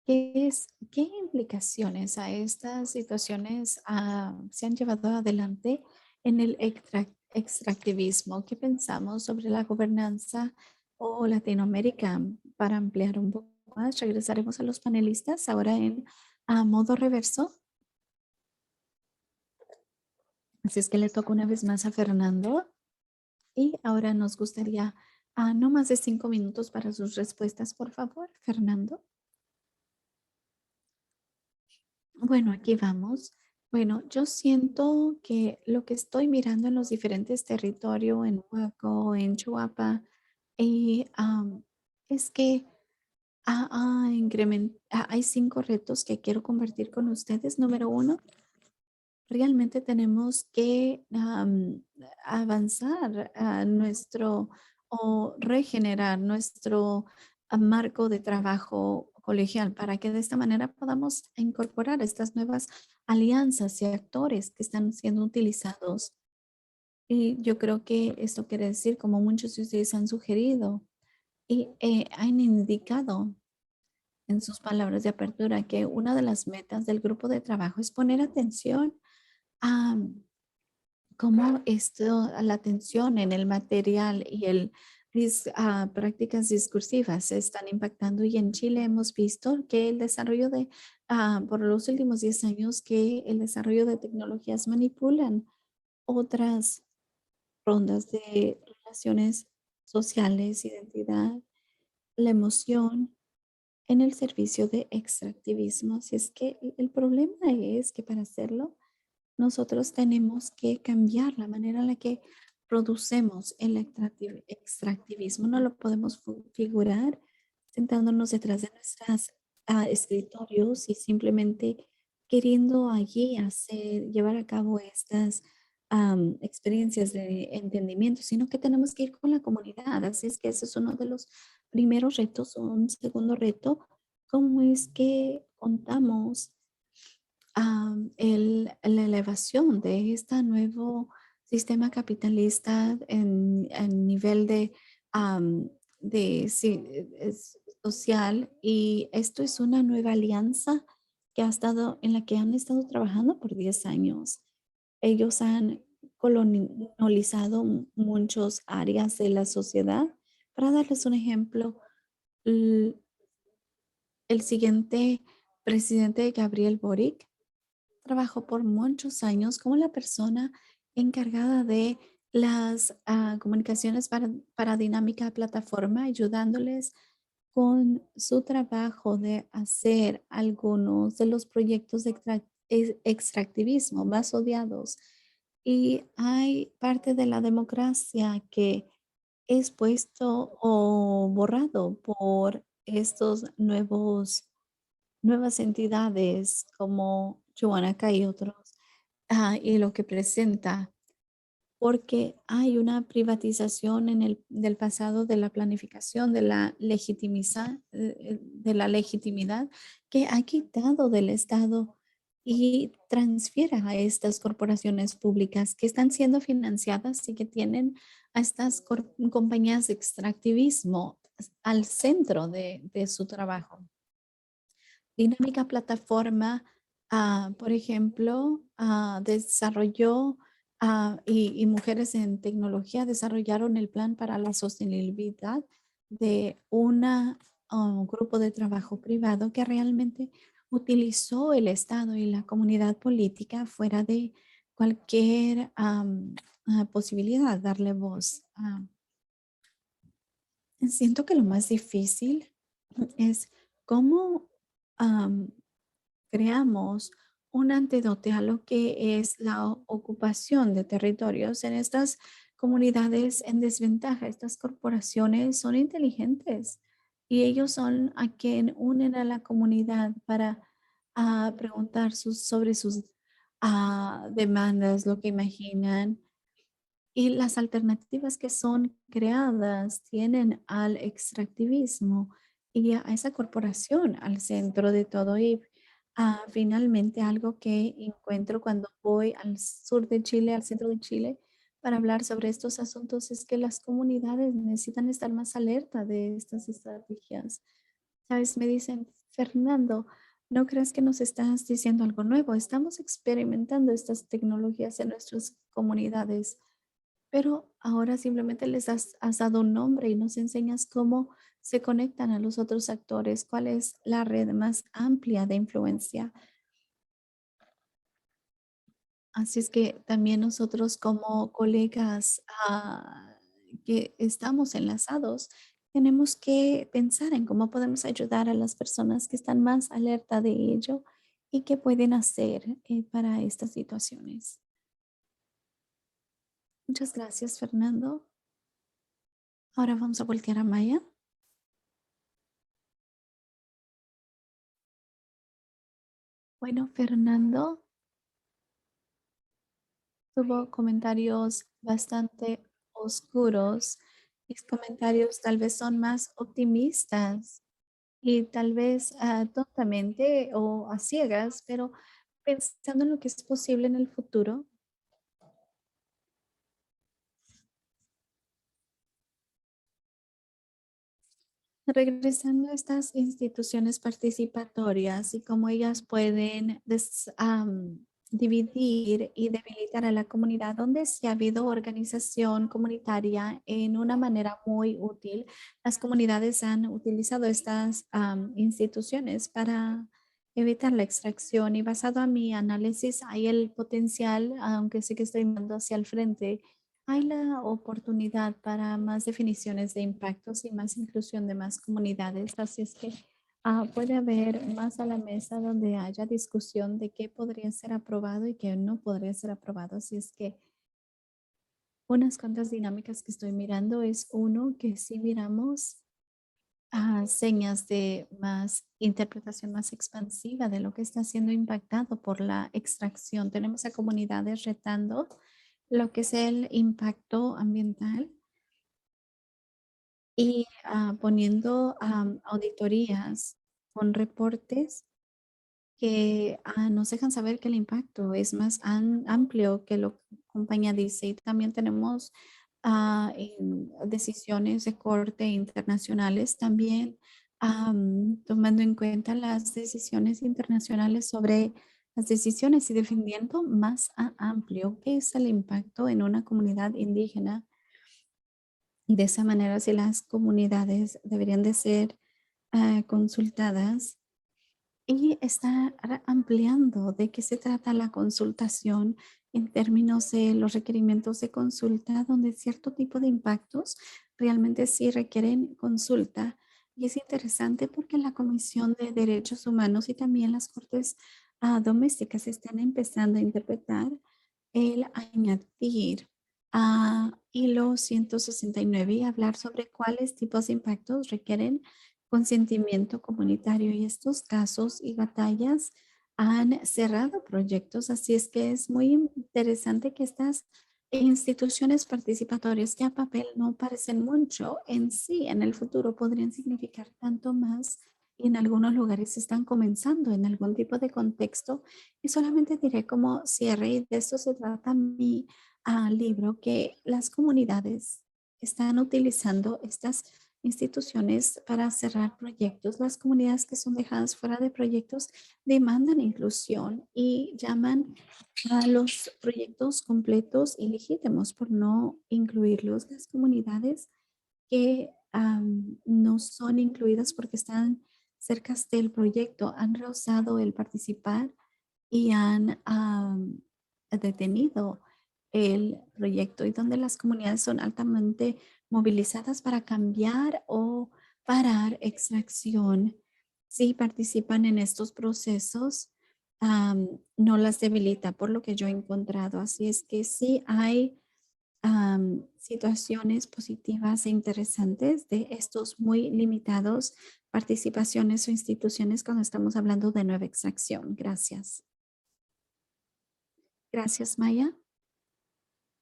que es, ¿qué implicaciones a estas situaciones se han llevado adelante en el extractivismo? ¿Qué pensamos sobre la gobernanza o Latinoamérica para ampliar un poco más. Regresaremos a los panelistas ahora en modo reverso. Así es que le toca una vez más a Fernando. Y ahora nos gustaría no más de 5 minutos para sus respuestas, por favor, Fernando. Bueno, aquí vamos. Bueno, yo siento que lo que estoy mirando en los diferentes territorios, en Huaco, en Chihuahua, y, es que hay 5 retos que quiero compartir con ustedes. Número 1, realmente tenemos que avanzar a nuestro o regenerar nuestro marco de trabajo colegial para que de esta manera podamos incorporar estas nuevas alianzas y actores que están siendo utilizados. Y yo creo que esto quiere decir, como muchos de ustedes han sugerido y han indicado en sus palabras de apertura, que una de las metas del grupo de trabajo es poner atención a cómo esto, a la atención en el material y prácticas discursivas se están impactando. Y en Chile hemos visto que el desarrollo por los últimos 10 años, que el desarrollo de tecnologías manipulan otras rondas de relaciones sociales, identidad, la emoción en el servicio de extractivismo. Así es que el problema es que para hacerlo, nosotros tenemos que cambiar la manera en la que producemos el extractivismo. No lo podemos figurar sentándonos detrás de nuestras escritorios y simplemente queriendo allí llevar a cabo estas experiencias de entendimiento, sino que tenemos que ir con la comunidad. Así es que ese es uno de los primeros retos. Un segundo reto, ¿cómo es que contamos la elevación de este nuevo sistema capitalista en nivel social? Y esto es una nueva alianza en la que han estado trabajando por 10 años. Ellos han colonizado muchas áreas de la sociedad. Para darles un ejemplo, l- el siguiente presidente, Gabriel Boric, trabajó por muchos años como la persona encargada de las comunicaciones para Dinámica Plataforma, ayudándoles con su trabajo de hacer algunos de los proyectos de extractivismo más odiados. Y hay parte de la democracia que es puesto o borrado por estos nuevas entidades como Chuanaca y otros, y lo que presenta, porque hay una privatización del pasado de la planificación, de la legitimidad que ha quitado del Estado y transfiere a estas corporaciones públicas que están siendo financiadas y que tienen a estas compañías de extractivismo al centro de su trabajo. Dinámica Plataforma, por ejemplo, desarrolló y Mujeres en Tecnología desarrollaron el plan para la sostenibilidad de un grupo de trabajo privado que realmente utilizó el Estado y la comunidad política fuera de cualquier posibilidad darle voz. Siento que lo más difícil es cómo creamos un antídoto a lo que es la ocupación de territorios en estas comunidades en desventaja. Estas corporaciones son inteligentes y ellos son a quien unen a la comunidad para preguntar sobre sus demandas, lo que imaginan. Y las alternativas que son creadas tienen al extractivismo y a esa corporación al centro de todo. Y finalmente algo que encuentro cuando voy al sur de Chile, al centro de Chile, para hablar sobre estos asuntos es que las comunidades necesitan estar más alerta de estas estrategias. ¿Sabes? Me dicen, Fernando, no creas que nos estás diciendo algo nuevo. Estamos experimentando estas tecnologías en nuestras comunidades, pero ahora simplemente has dado un nombre y nos enseñas cómo se conectan a los otros actores, cuál es la red más amplia de influencia. Así es que también nosotros como colegas que estamos enlazados, tenemos que pensar en cómo podemos ayudar a las personas que están más alerta de ello y qué pueden hacer para estas situaciones. Muchas gracias, Fernando. Ahora vamos a voltear a Maya. Bueno, Fernando tuvo comentarios bastante oscuros. Mis comentarios tal vez son más optimistas y tal vez tontamente o a ciegas, pero pensando en lo que es posible en el futuro. Regresando a estas instituciones participatorias y cómo ellas pueden dividir y debilitar a la comunidad, donde sí ha habido organización comunitaria en una manera muy útil. Las comunidades han utilizado estas instituciones para evitar la extracción y basado a mi análisis hay el potencial, aunque sé que estoy mirando hacia el frente, hay la oportunidad para más definiciones de impactos y más inclusión de más comunidades. Así es que puede haber más a la mesa donde haya discusión de qué podría ser aprobado y qué no podría ser aprobado. Así es que unas cuantas dinámicas que estoy mirando es uno que si miramos señas de más interpretación más expansiva de lo que está siendo impactado por la extracción. Tenemos a comunidades retando lo que es el impacto ambiental y poniendo auditorías con reportes que nos dejan saber que el impacto es más amplio que lo que la compañía dice. Y también tenemos en decisiones de corte internacionales, también tomando en cuenta las decisiones internacionales sobre las decisiones y defendiendo más amplio qué es el impacto en una comunidad indígena. Y de esa manera, si las comunidades deberían de ser consultadas y está ampliando de qué se trata la consultación en términos de los requerimientos de consulta, donde cierto tipo de impactos realmente sí requieren consulta. Y es interesante porque la Comisión de Derechos Humanos y también las Cortes domésticas están empezando a interpretar el añadir a hilo 169 y hablar sobre cuáles tipos de impactos requieren consentimiento comunitario y estos casos y batallas han cerrado proyectos, así es que es muy interesante que estas instituciones participatorias que a papel no parecen mucho en sí, en el futuro podrían significar tanto más y en algunos lugares están comenzando en algún tipo de contexto y solamente diré como cierre y de esto se trata mi libro que las comunidades están utilizando estas instituciones para cerrar proyectos. Las comunidades que son dejadas fuera de proyectos demandan inclusión y llaman a los proyectos completos y legítimos por no incluirlos. Las comunidades que no son incluidas porque están cerca del proyecto han rehusado el participar y han detenido el proyecto y donde las comunidades son altamente movilizadas para cambiar o parar extracción. Si participan en estos procesos, no las debilita por lo que yo he encontrado. Así es que sí hay situaciones positivas e interesantes de estos muy limitados participaciones o instituciones cuando estamos hablando de nueva extracción. Gracias. Gracias, Maya.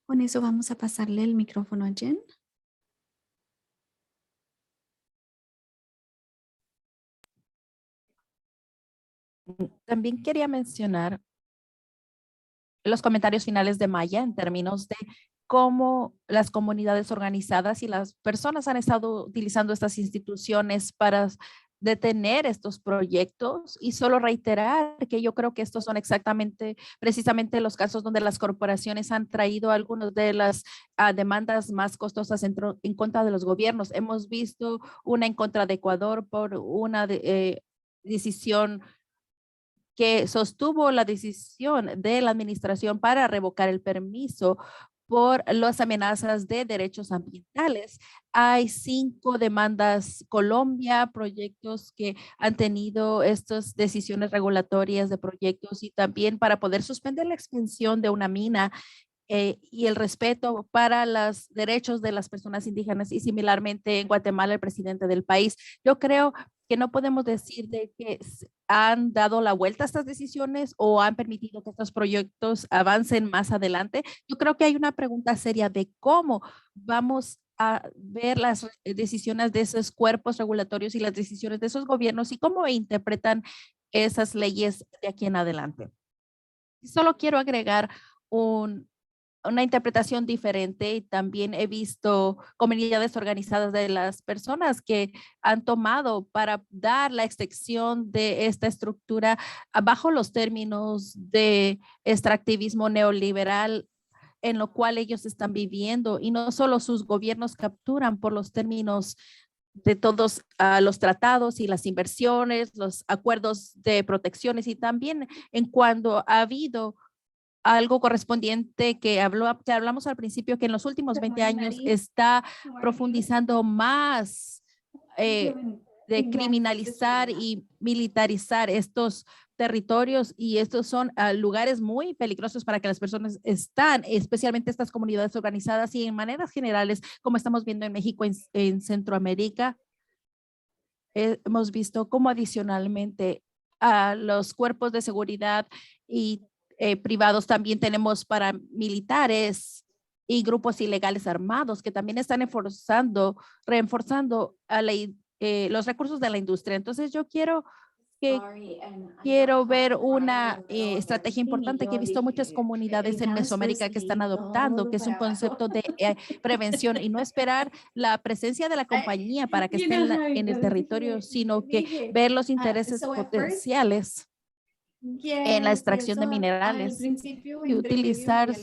Con eso vamos a pasarle el micrófono a Jen. También quería mencionar los comentarios finales de Maya en términos de cómo las comunidades organizadas y las personas han estado utilizando estas instituciones para detener estos proyectos y solo reiterar que yo creo que estos son precisamente los casos donde las corporaciones han traído algunas de las demandas más costosas en contra de los gobiernos. Hemos visto una en contra de Ecuador por una decisión que sostuvo la decisión de la administración para revocar el permiso por las amenazas de derechos ambientales. Hay 5 demandas Colombia, proyectos que han tenido estas decisiones regulatorias de proyectos y también para poder suspender la expansión de una mina y el respeto para los derechos de las personas indígenas y similarmente en Guatemala el presidente del país. Yo creo que no podemos decir de que han dado la vuelta a estas decisiones o han permitido que estos proyectos avancen más adelante. Yo creo que hay una pregunta seria de cómo vamos a ver las decisiones de esos cuerpos regulatorios y las decisiones de esos gobiernos y cómo interpretan esas leyes de aquí en adelante. Solo quiero agregar una interpretación diferente y también he visto comunidades organizadas de las personas que han tomado para dar la extensión de esta estructura bajo los términos de extractivismo neoliberal en lo cual ellos están viviendo y no solo sus gobiernos capturan por los términos de todos los tratados y las inversiones, los acuerdos de protecciones y también en cuando ha habido algo correspondiente que hablamos al principio, que en los últimos 20 años está profundizando más de criminalizar y militarizar estos territorios y estos son lugares muy peligrosos para que las personas están, especialmente estas comunidades organizadas y en maneras generales, como estamos viendo en México, en Centroamérica, hemos visto cómo adicionalmente a los cuerpos de seguridad y privados también tenemos paramilitares y grupos ilegales armados que también están reforzando los recursos de la industria. Entonces yo quiero ver una estrategia importante que he visto muchas comunidades en Mesoamérica que están adoptando, que es un concepto de prevención y no esperar la presencia de la compañía para que estén en el territorio, sino que ver los intereses potenciales en la extracción de minerales y utilizar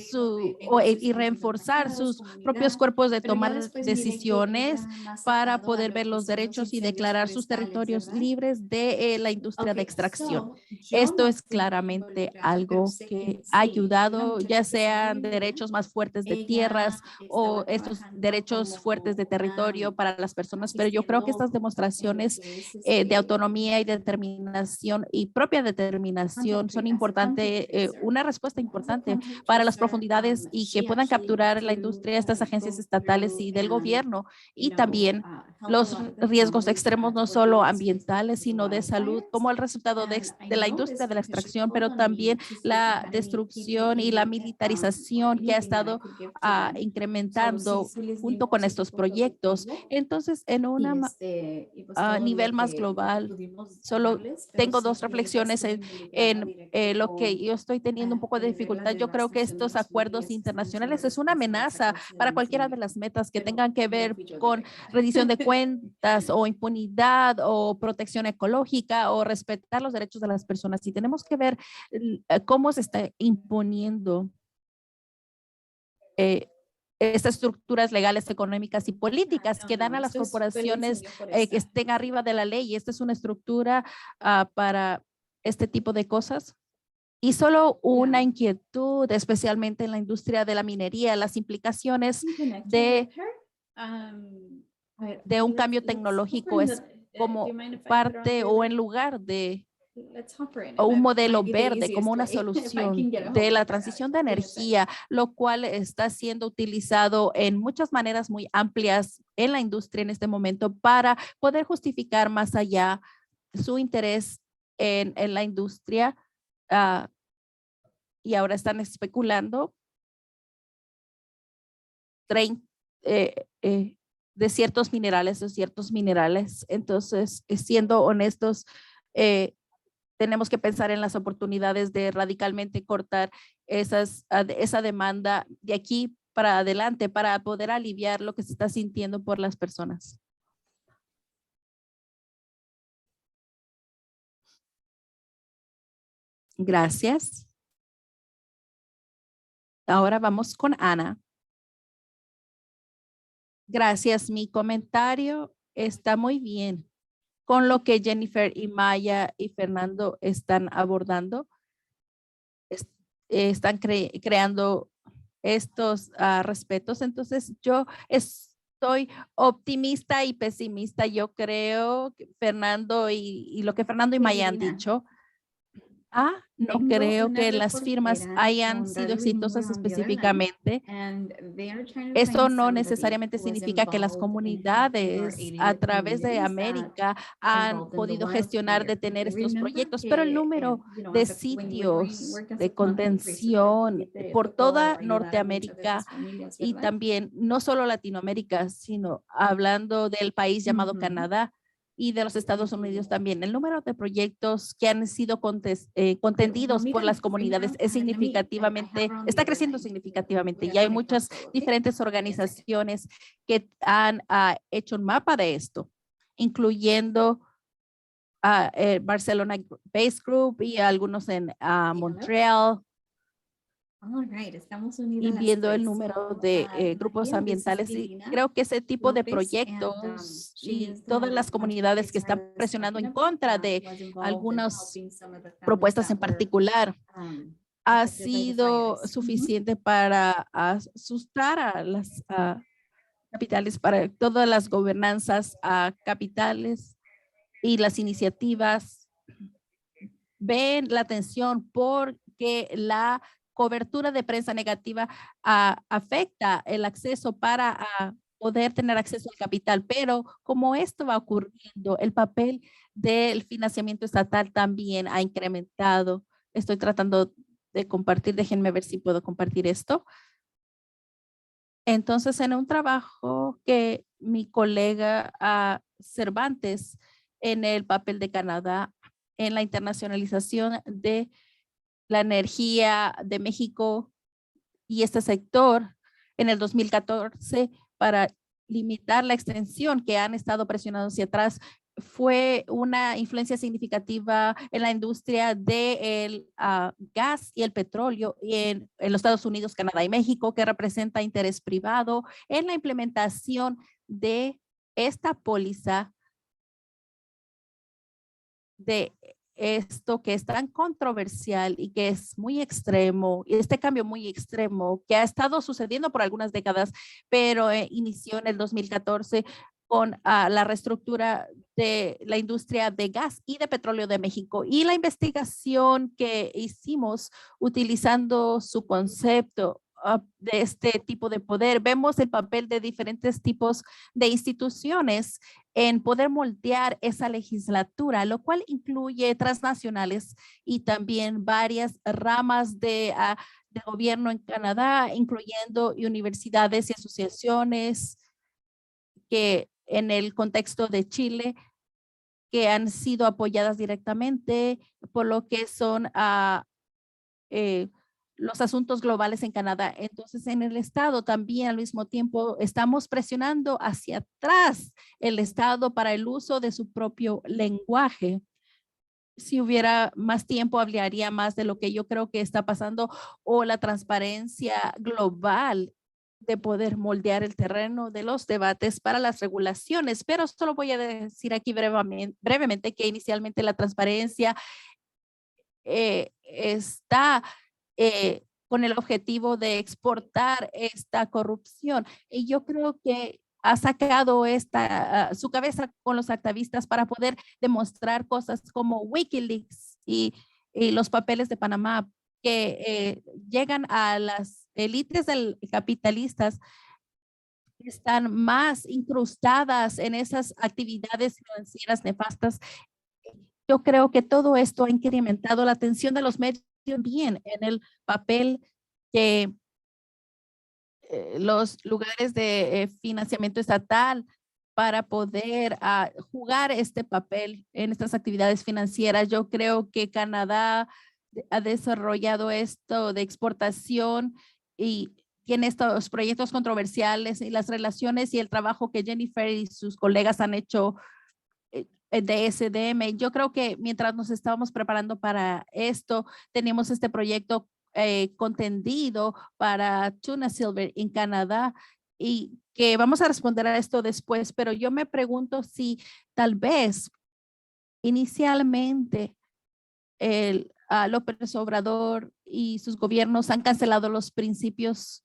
y reforzar sus propios cuerpos de tomar decisiones para poder ver los derechos y declarar sus territorios libres de la industria de extracción. Esto es claramente algo que ha ayudado, ya sean derechos más fuertes de tierras o estos derechos fuertes de territorio para las personas, pero yo creo que estas demostraciones de autonomía y determinación y propia determinación son importantes, una respuesta importante para las profundidades y que puedan capturar la industria, estas agencias estatales y del gobierno y también los riesgos extremos, no solo ambientales, sino de salud, como el resultado de la industria de la extracción, pero también la destrucción y la militarización que ha estado incrementando junto con estos proyectos. Entonces, en una a nivel más global, solo tengo 2 reflexiones en lo que yo estoy teniendo un poco de dificultad. Yo creo que estos acuerdos internacionales es una amenaza para cualquiera de las metas que tengan que ver con rendición de cuentas o impunidad o protección ecológica o respetar los derechos de las personas. Y tenemos que ver cómo se está imponiendo estas estructuras legales, económicas y políticas que dan a las corporaciones que estén arriba de la ley. Y esta es una estructura para este tipo de cosas. Y solo una inquietud, especialmente en la industria de la minería, las implicaciones de un cambio tecnológico es como parte o en lugar de o un modelo verde como una solución de la transición de energía, lo cual está siendo utilizado en muchas maneras muy amplias en la industria en este momento para poder justificar más allá su interés en la industria y ahora están especulando de ciertos minerales. Entonces, siendo honestos, tenemos que pensar en las oportunidades de radicalmente cortar esa demanda de aquí para adelante para poder aliviar lo que se está sintiendo por las personas. Gracias. Ahora vamos con Ana. Gracias. Mi comentario está muy bien con lo que Jennifer y Maya y Fernando están abordando. Están creando estos respetos. Entonces, yo estoy optimista y pesimista. Yo creo que Fernando y lo que Fernando y Maya han Divina. dicho. No Tengo creo una que las firmas reportera hayan con sido Radio exitosas Limor on the other line, específicamente. and they are trying to Eso find no somebody necesariamente who was significa que las involved in helping our comunidades a 88 través de communities that América han involved in the podido gestionar, wildfire. detener estos Remember proyectos, pero el que, número de when we sitios worked as a de contact tracer para contención COVID, te por tocó toda ayudar a muchas de Norteamérica esas familias, y ¿verdad? también no solo Latinoamérica, sino hablando del país llamado Ujú. Canadá y de los Estados Unidos también. El número de proyectos que han sido contendidos por las comunidades es significativamente, está creciendo significativamente y hay muchas diferentes organizaciones que han hecho un mapa de esto, incluyendo Barcelona Base Group y algunos en Montreal. All right, estamos Y unidas las viendo el tres. número So, de grupos María, this is ambientales, y Divina creo que ese tipo de Lopez, and proyectos she y is todas the las contact comunidades que tracer I están was presionando talking en about contra that de was involved in algunas helping some of the families propuestas that en were particular ha affected by the sido fires. suficiente para asustar a las capitales, para todas las gobernanzas capitales y las iniciativas. Ven la atención porque la cobertura de prensa negativa afecta el acceso para poder tener acceso al capital, pero como esto va ocurriendo, el papel del financiamiento estatal también ha incrementado. Estoy tratando de compartir, déjenme ver si puedo compartir esto. Entonces, en un trabajo que mi colega Cervantes en el papel de Canadá en la internacionalización de la energía de México y este sector en el 2014 para limitar la extensión que han estado presionando hacia atrás fue una influencia significativa en la industria del gas y el petróleo en los Estados Unidos, Canadá y México, que representa interés privado en la implementación de esta póliza de esto que es tan controversial y que es muy extremo, y este cambio muy extremo que ha estado sucediendo por algunas décadas, pero inició en el 2014 con la reestructura de la industria de gas y de petróleo de México y la investigación que hicimos utilizando su concepto de este tipo de poder. Vemos el papel de diferentes tipos de instituciones en poder moldear esa legislatura, lo cual incluye transnacionales y también varias ramas de gobierno en Canadá, incluyendo universidades y asociaciones que en el contexto de Chile, que han sido apoyadas directamente por lo que son los asuntos globales en Canadá. Entonces, en el Estado también al mismo tiempo estamos presionando hacia atrás el Estado para el uso de su propio lenguaje. Si hubiera más tiempo, hablaría más de lo que yo creo que está pasando o la transparencia global de poder moldear el terreno de los debates para las regulaciones, pero solo voy a decir aquí brevemente que inicialmente la transparencia está con el objetivo de exportar esta corrupción. Y yo creo que ha sacado su cabeza con los activistas para poder demostrar cosas como Wikileaks y los papeles de Panamá que llegan a las élites capitalistas que están más incrustadas en esas actividades financieras nefastas. Yo creo que todo esto ha incrementado la atención de los medios bien en el papel que los lugares de financiamiento estatal para poder jugar este papel en estas actividades financieras. Yo creo que Canadá ha desarrollado esto de exportación y tiene estos proyectos controversiales y las relaciones y el trabajo que Jennifer y sus colegas han hecho de SDM. Yo creo que mientras nos estábamos preparando para esto, teníamos este proyecto contendido para Tuna Silver en Canadá y que vamos a responder a esto después, pero yo me pregunto si tal vez inicialmente López Obrador y sus gobiernos han cancelado los principios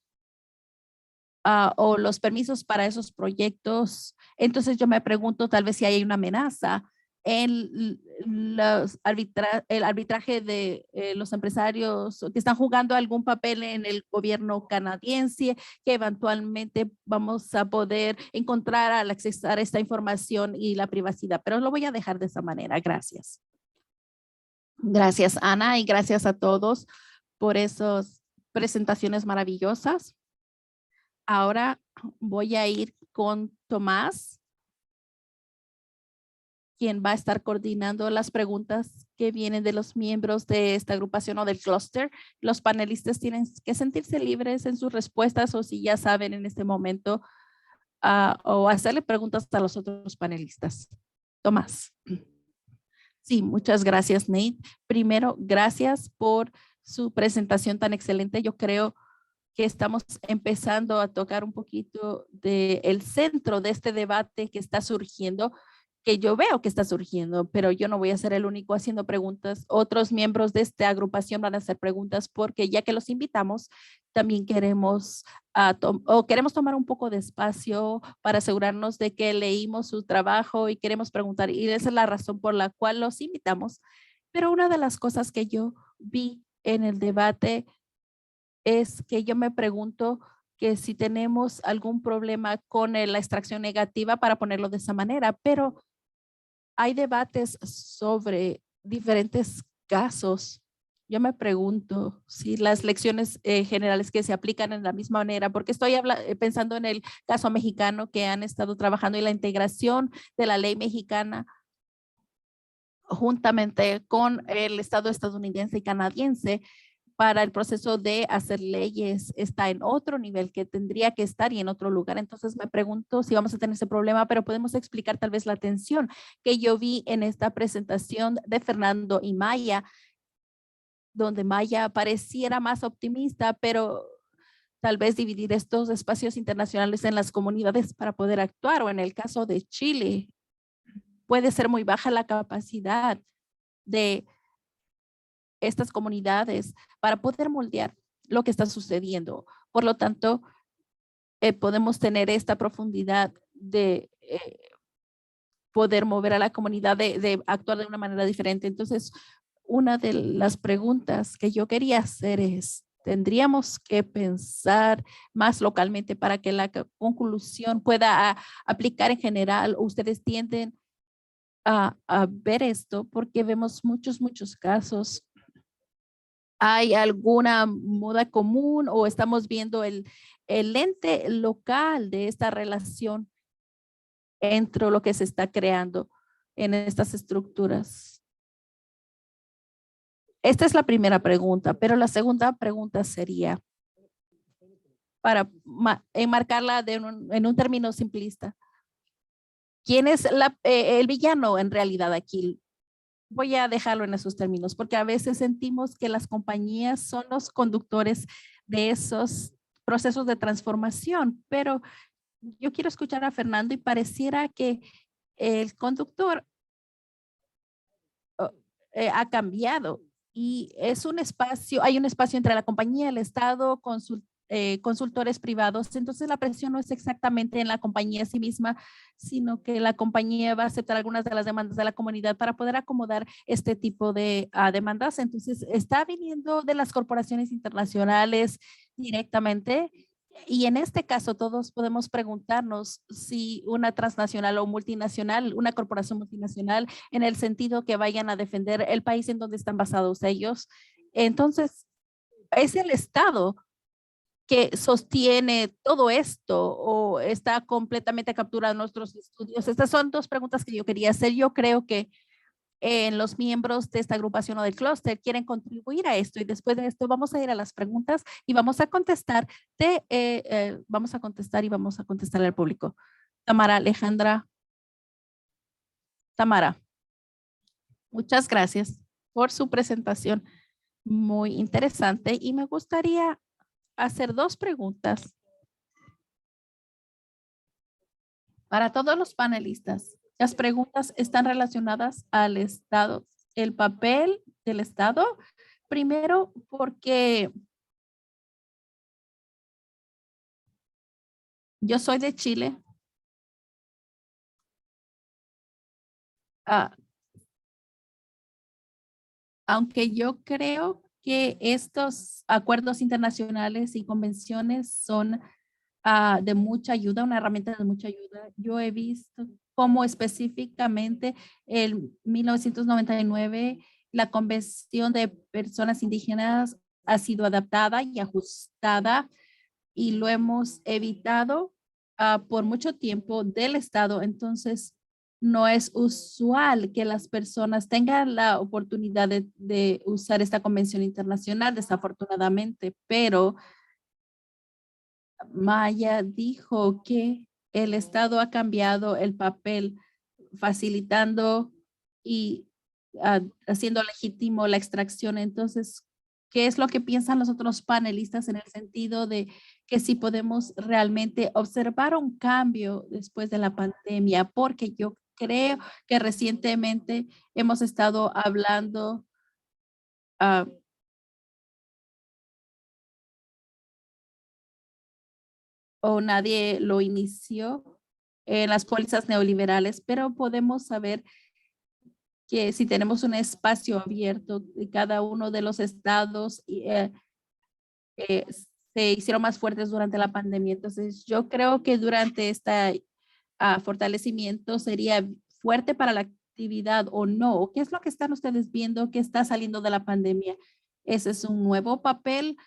o los permisos para esos proyectos. Entonces yo me pregunto tal vez si hay una amenaza en el arbitraje de los empresarios que están jugando algún papel en el gobierno canadiense, que eventualmente vamos a poder encontrar al accesar esta información y la privacidad. Pero lo voy a dejar de esa manera. Gracias. Gracias, Ana, y gracias a todos por esas presentaciones maravillosas. Ahora voy a ir con Tomás, quien va a estar coordinando las preguntas que vienen de los miembros de esta agrupación o del clúster. Los panelistas tienen que sentirse libres en sus respuestas o si ya saben en este momento o hacerle preguntas a los otros panelistas. Tomás. Sí, muchas gracias, Nate. Primero, gracias por su presentación tan excelente. Yo creo que estamos empezando a tocar un poquito del centro de este debate que está surgiendo, que yo veo que está surgiendo, pero yo no voy a ser el único haciendo preguntas. Otros miembros de esta agrupación van a hacer preguntas porque ya que los invitamos, también queremos, queremos tomar un poco de espacio para asegurarnos de que leímos su trabajo y queremos preguntar. Y esa es la razón por la cual los invitamos. Pero una de las cosas que yo vi en el debate es que yo me pregunto que si tenemos algún problema con la extracción negativa para ponerlo de esa manera, pero hay debates sobre diferentes casos. Yo me pregunto si las lecciones generales que se aplican en la misma manera, porque estoy pensando en el caso mexicano que han estado trabajando y la integración de la ley mexicana juntamente con el Estado estadounidense y canadiense para el proceso de hacer leyes está en otro nivel que tendría que estar y en otro lugar. Entonces me pregunto si vamos a tener ese problema, pero podemos explicar tal vez la tensión que yo vi en esta presentación de Fernando y Maya, donde Maya pareciera más optimista, pero tal vez dividir estos espacios internacionales en las comunidades para poder actuar, o en el caso de Chile, puede ser muy baja la capacidad de estas comunidades para poder moldear lo que está sucediendo. Por lo tanto, podemos tener esta profundidad de poder mover a la comunidad, de actuar de una manera diferente. Entonces, una de las preguntas que yo quería hacer es, ¿tendríamos que pensar más localmente para que la conclusión pueda aplicar en general? ¿Ustedes tienden a ver esto? Porque vemos muchos casos. ¿Hay alguna moda común o estamos viendo el ente local de esta relación entre lo que se está creando en estas estructuras? Esta es la primera pregunta, pero la segunda pregunta sería para enmarcarla en un término simplista. ¿Quién es el villano en realidad aquí? Voy a dejarlo en esos términos, porque a veces sentimos que las compañías son los conductores de esos procesos de transformación, pero yo quiero escuchar a Fernando y pareciera que el conductor ha cambiado y es un espacio, hay un espacio entre la compañía, el Estado, consultores privados. Entonces la presión no es exactamente en la compañía en sí misma, sino que la compañía va a aceptar algunas de las demandas de la comunidad para poder acomodar este tipo de demandas. Entonces está viniendo de las corporaciones internacionales directamente. Y en este caso, todos podemos preguntarnos si una transnacional o multinacional, una corporación multinacional, en el sentido que vayan a defender el país en donde están basados ellos. Entonces, es el Estado que sostiene todo esto o está completamente capturado en nuestros estudios. Estas son dos preguntas que yo quería hacer. Yo creo que los miembros de esta agrupación o del clúster quieren contribuir a esto y después de esto vamos a ir a las preguntas y vamos a contestar y vamos a contestar al público. Tamara Alejandra. Tamara, muchas gracias por su presentación. Muy interesante y me gustaría hacer dos preguntas para todos los panelistas. Las preguntas están relacionadas al Estado, el papel del Estado. Primero, porque yo soy de Chile. Ah, aunque yo creo que estos acuerdos internacionales y convenciones son de mucha ayuda, una herramienta de mucha ayuda. Yo he visto cómo específicamente en 1999 la Convención de Personas Indígenas ha sido adaptada y ajustada y lo hemos evitado por mucho tiempo del Estado. Entonces, no es usual que las personas tengan la oportunidad de usar esta convención internacional, desafortunadamente, pero Maya dijo que el Estado ha cambiado el papel, facilitando y haciendo legítimo la extracción. Entonces, ¿qué es lo que piensan los otros panelistas en el sentido de que si podemos realmente observar un cambio después de la pandemia? Porque yo creo que recientemente hemos estado hablando ah, o nadie lo inició en las pólizas neoliberales, pero podemos saber que si tenemos un espacio abierto de cada uno de los estados eh, se hicieron más fuertes durante la pandemia. Entonces, yo creo que durante este fortalecimiento sería fuerte para la actividad o no. ¿Qué es lo que están ustedes viendo que está saliendo de la pandemia? ¿Ese es un nuevo papel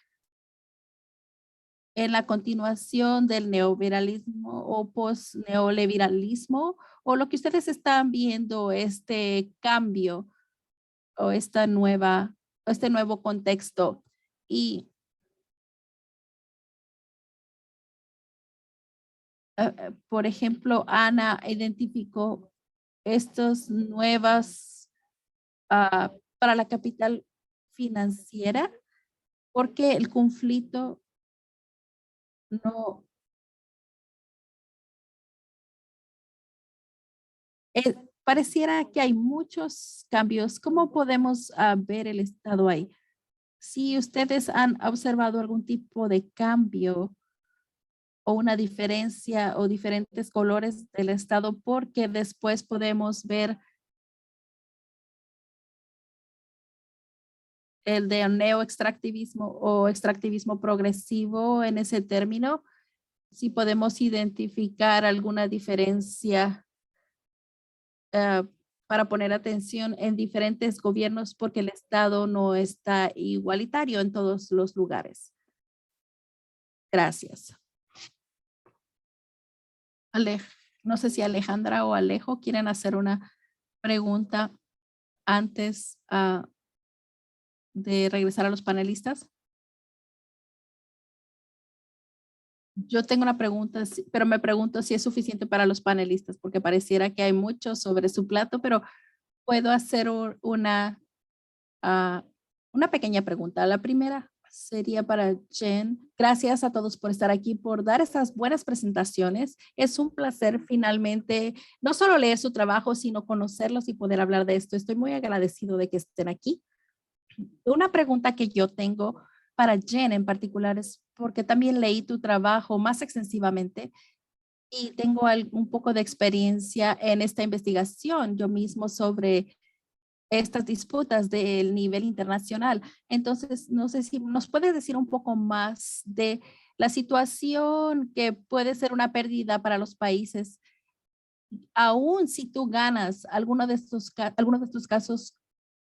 en la continuación del neoliberalismo o post-neoliberalismo? ¿O lo que ustedes están viendo, este cambio o este nuevo contexto? Y, por ejemplo, Ana identificó estas nuevas para la capital financiera, porque el conflicto no pareciera que hay muchos cambios. ¿Cómo podemos ver el estado ahí? Si ustedes han observado algún tipo de cambio o una diferencia o diferentes colores del estado, porque después podemos ver el de neoextractivismo o extractivismo progresivo en ese término, si podemos identificar alguna diferencia eh, para poner atención en diferentes gobiernos porque el Estado no está igualitario en todos los lugares. Gracias. No sé si Alejandra o Alejo quieren hacer una pregunta antes de regresar a los panelistas. Yo tengo una pregunta, pero me pregunto si es suficiente para los panelistas, porque pareciera que hay mucho sobre su plato, pero puedo hacer ah, una pequeña pregunta. La primera sería para Jen. Gracias a todos por estar aquí, por dar estas buenas presentaciones. Es un placer finalmente no solo leer su trabajo, sino conocerlos y poder hablar de esto. Estoy muy agradecido de que estén aquí. Una pregunta que yo tengo para Jen en particular es porque también leí tu trabajo más extensivamente y tengo un poco de experiencia en esta investigación yo mismo sobre estas disputas del nivel internacional. Entonces, no sé si nos puedes decir un poco más de la situación que puede ser una pérdida para los países, aún si tú ganas alguno de estos casos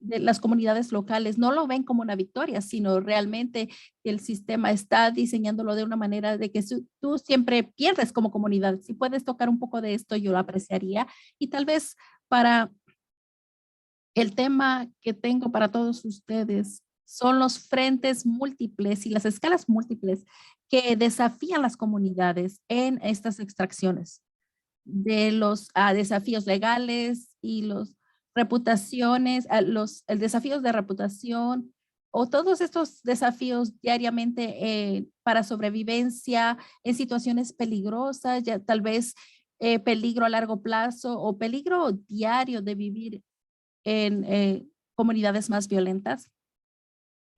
de las comunidades locales no lo ven como una victoria, sino realmente el sistema está diseñándolo de una manera de que tú siempre pierdes como comunidad. Si puedes tocar un poco de esto, yo lo apreciaría. Y tal vez para el tema que tengo para todos ustedes son los frentes múltiples y las escalas múltiples que desafían las comunidades en estas extracciones. de los desafíos legales y los reputaciones, el desafíos de reputación o todos estos desafíos diariamente para sobrevivencia en situaciones peligrosas, ya tal vez peligro a largo plazo o peligro diario de vivir en comunidades más violentas.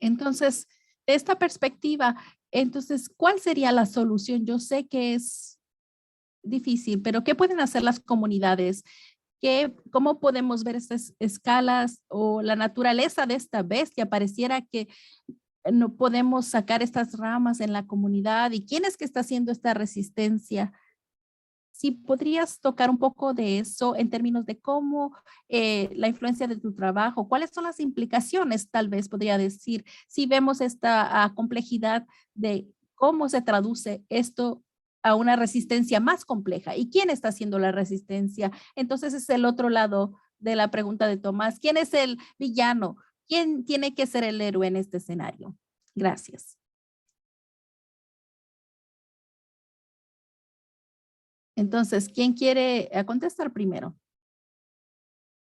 Entonces, de esta perspectiva, entonces, ¿cuál sería la solución? Yo sé que es difícil, pero ¿qué pueden hacer las comunidades? ¿Cómo podemos ver estas escalas o la naturaleza de esta bestia? Pareciera que no podemos sacar estas ramas en la comunidad. ¿Y quién es que está haciendo esta resistencia? Si podrías tocar un poco de eso en términos de cómo la influencia de tu trabajo, cuáles son las implicaciones, tal vez podría decir, si vemos esta complejidad de cómo se traduce esto a una resistencia más compleja y quién está haciendo la resistencia. Entonces es el otro lado de la pregunta de Tomás. ¿Quién es el villano? ¿Quién tiene que ser el héroe en este escenario? Gracias. Entonces, ¿quién quiere contestar primero?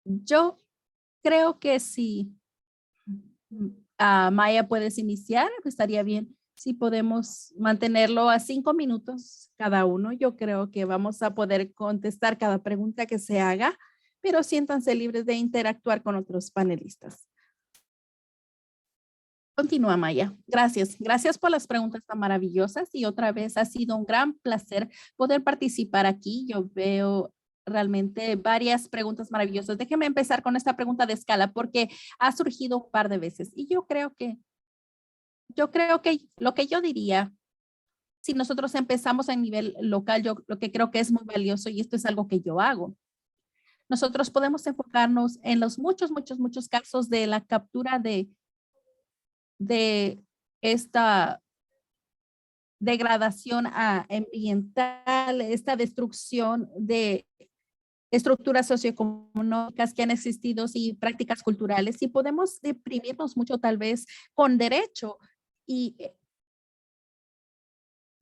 Yo creo que sí. Maya, puedes iniciar, estaría bien si podemos mantenerlo a 5 minutos cada uno. Yo creo que vamos a poder contestar cada pregunta que se haga, pero siéntanse libres de interactuar con otros panelistas. Continúa, Maya. Gracias. Gracias por las preguntas tan maravillosas y otra vez ha sido un gran placer poder participar aquí. Yo veo realmente varias preguntas maravillosas. Déjeme empezar con esta pregunta de escala porque ha surgido un par de veces y yo creo que lo que yo diría, si nosotros empezamos a nivel local, yo lo que creo que es muy valioso y esto es algo que yo hago. Nosotros podemos enfocarnos en los muchos casos de la captura de esta degradación ambiental, esta destrucción de estructuras socioeconómicas que han existido y prácticas culturales y podemos deprimirnos mucho tal vez con derecho y,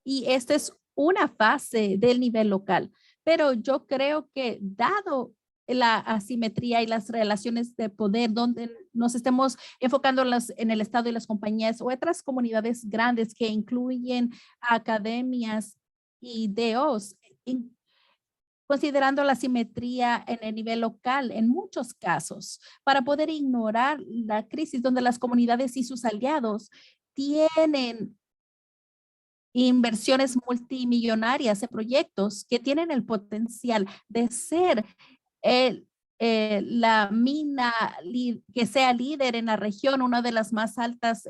y esta es una fase del nivel local, pero yo creo que dado la asimetría y las relaciones de poder, donde nos estemos enfocando en el Estado y las compañías o otras comunidades grandes que incluyen academias y DOs, considerando la asimetría en el nivel local en muchos casos, para poder ignorar la crisis donde las comunidades y sus aliados tienen inversiones multimillonarias en proyectos que tienen el potencial de ser el, la mina que sea líder en la región, una de las más altas,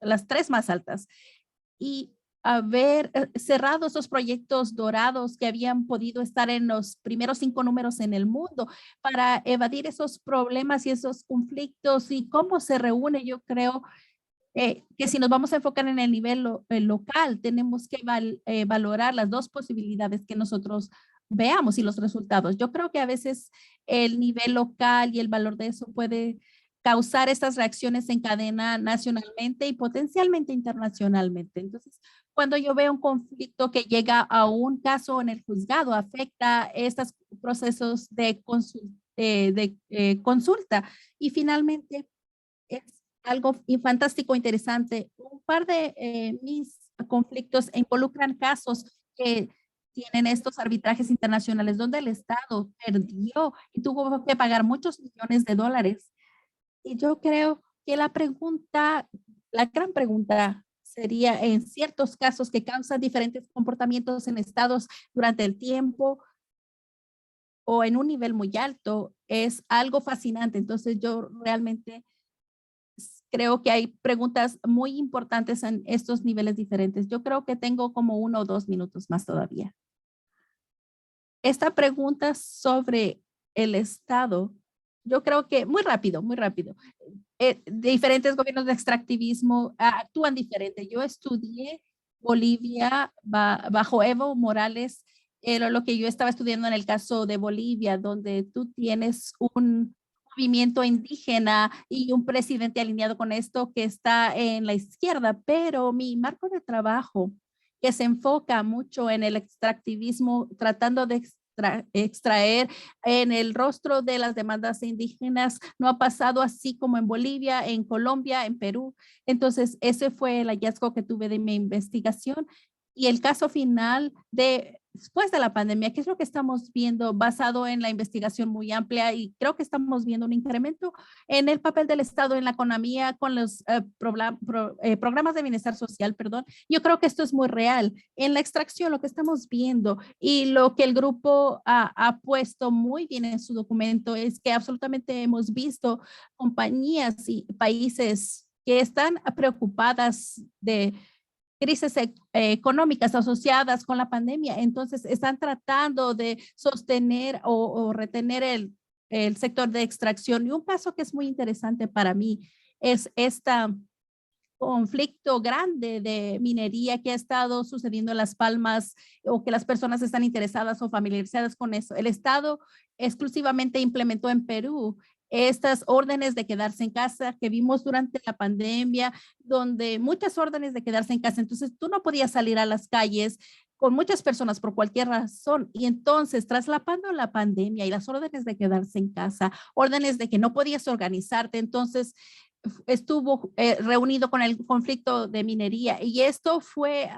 las tres más altas. Y haber cerrado esos proyectos dorados que habían podido estar en los primeros 5 números en el mundo para evadir esos problemas y esos conflictos y cómo se reúne, yo creo que si nos vamos a enfocar en el nivel local, tenemos que valorar las dos posibilidades que nosotros veamos y los resultados. Yo creo que a veces el nivel local y el valor de eso puede causar estas reacciones en cadena nacionalmente y potencialmente internacionalmente. Entonces, cuando yo veo un conflicto que llega a un caso en el juzgado, afecta estos procesos de consulta y finalmente es algo fantástico, interesante. Un par de mis conflictos involucran casos que tienen estos arbitrajes internacionales donde el Estado perdió y tuvo que pagar muchos millones de dólares. Y yo creo que la gran pregunta sería en ciertos casos que causan diferentes comportamientos en estados durante el tiempo o en un nivel muy alto, es algo fascinante. Entonces yo realmente creo que hay preguntas muy importantes en estos niveles diferentes. Yo creo que tengo como 1 o 2 minutos más todavía. Esta pregunta sobre el Estado, yo creo que muy rápido, muy rápido. Diferentes gobiernos de extractivismo actúan diferente. Yo estudié Bolivia bajo Evo Morales, era lo que yo estaba estudiando en el caso de Bolivia, donde tú tienes un movimiento indígena y un presidente alineado con esto que está en la izquierda, pero mi marco de trabajo que se enfoca mucho en el extractivismo, tratando de extraer en el rostro de las demandas indígenas. No ha pasado así como en Bolivia, en Colombia, en Perú. Entonces, ese fue el hallazgo que tuve de mi investigación. Y el caso final después de la pandemia, ¿qué es lo que estamos viendo basado en la investigación muy amplia? Y creo que estamos viendo un incremento en el papel del Estado en la economía con los programas de bienestar social, perdón. Yo creo que esto es muy real. En la extracción, lo que estamos viendo y lo que el grupo ha puesto muy bien en su documento es que absolutamente hemos visto compañías y países que están preocupadas de crisis económicas asociadas con la pandemia. Entonces, están tratando de sostener o retener el sector de extracción. Y un paso que es muy interesante para mí es este conflicto grande de minería que ha estado sucediendo en Las Palmas o que las personas están interesadas o familiarizadas con eso. El Estado exclusivamente implementó en Perú estas órdenes de quedarse en casa que vimos durante la pandemia, donde muchas órdenes de quedarse en casa. Entonces, tú no podías salir a las calles con muchas personas por cualquier razón. Y entonces, traslapando la pandemia y las órdenes de quedarse en casa, órdenes de que no podías organizarte, entonces estuvo reunido con el conflicto de minería y esto fue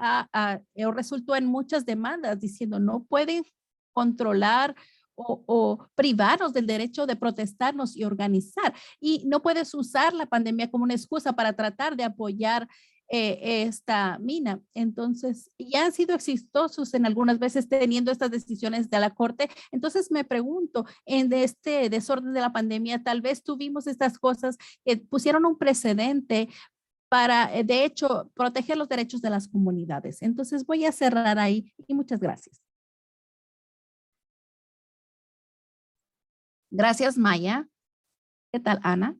resultó en muchas demandas diciendo no pueden controlar o privarnos del derecho de protestarnos y organizar. Y no puedes usar la pandemia como una excusa para tratar de apoyar esta mina. Entonces, ya han sido exitosos en algunas veces teniendo estas decisiones de la Corte. Entonces, me pregunto, en este desorden de la pandemia, tal vez tuvimos estas cosas que pusieron un precedente para, de hecho, proteger los derechos de las comunidades. Entonces, voy a cerrar ahí y muchas gracias. Gracias, Maya. ¿Qué tal, Ana?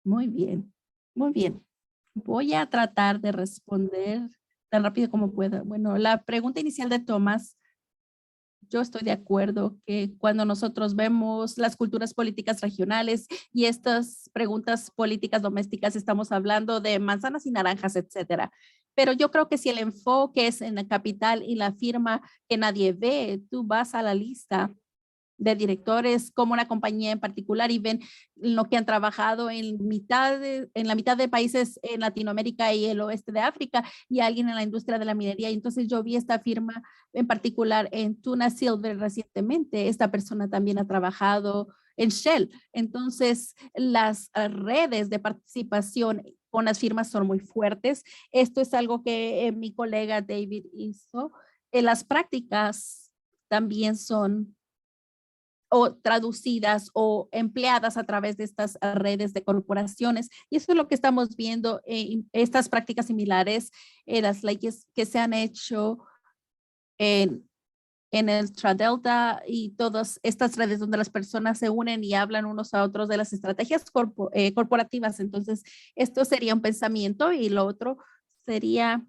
Muy bien, muy bien. Voy a tratar de responder tan rápido como pueda. Bueno, la pregunta inicial de Tomás, yo estoy de acuerdo que cuando nosotros vemos las culturas políticas regionales y estas preguntas políticas domésticas, estamos hablando de manzanas y naranjas, etcétera. Pero yo creo que si el enfoque es en la capital y la firma que nadie ve, tú vas a la lista de directores como una compañía en particular y ven lo que han trabajado en la mitad de países en Latinoamérica y el oeste de África y alguien en la industria de la minería. Y entonces yo vi esta firma en particular en Tuna Silver recientemente. Esta persona también ha trabajado en Shell. Entonces las redes de participación con las firmas son muy fuertes. Esto es algo que mi colega David hizo. Las prácticas también son o traducidas o empleadas a través de estas redes de corporaciones. Y eso es lo que estamos viendo en estas prácticas similares, las leyes que se han hecho en, en el Tradelta y todas estas redes donde las personas se unen y hablan unos a otros de las estrategias corporativas. Entonces, esto sería un pensamiento y lo otro sería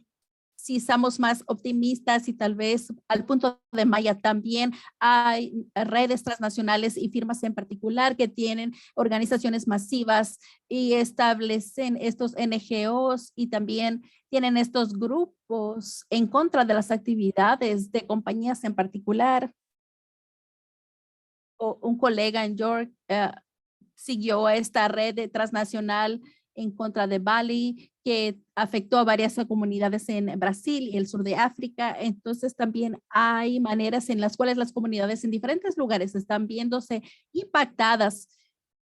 si somos más optimistas y tal vez al punto de Maya también hay redes transnacionales y firmas en particular que tienen organizaciones masivas y establecen estos NGOs y también tienen estos grupos en contra de las actividades de compañías en particular. O un colega en York siguió a esta red transnacional en contra de Bali, que afectó a varias comunidades en Brasil y el sur de África. Entonces también hay maneras en las cuales las comunidades en diferentes lugares están viéndose impactadas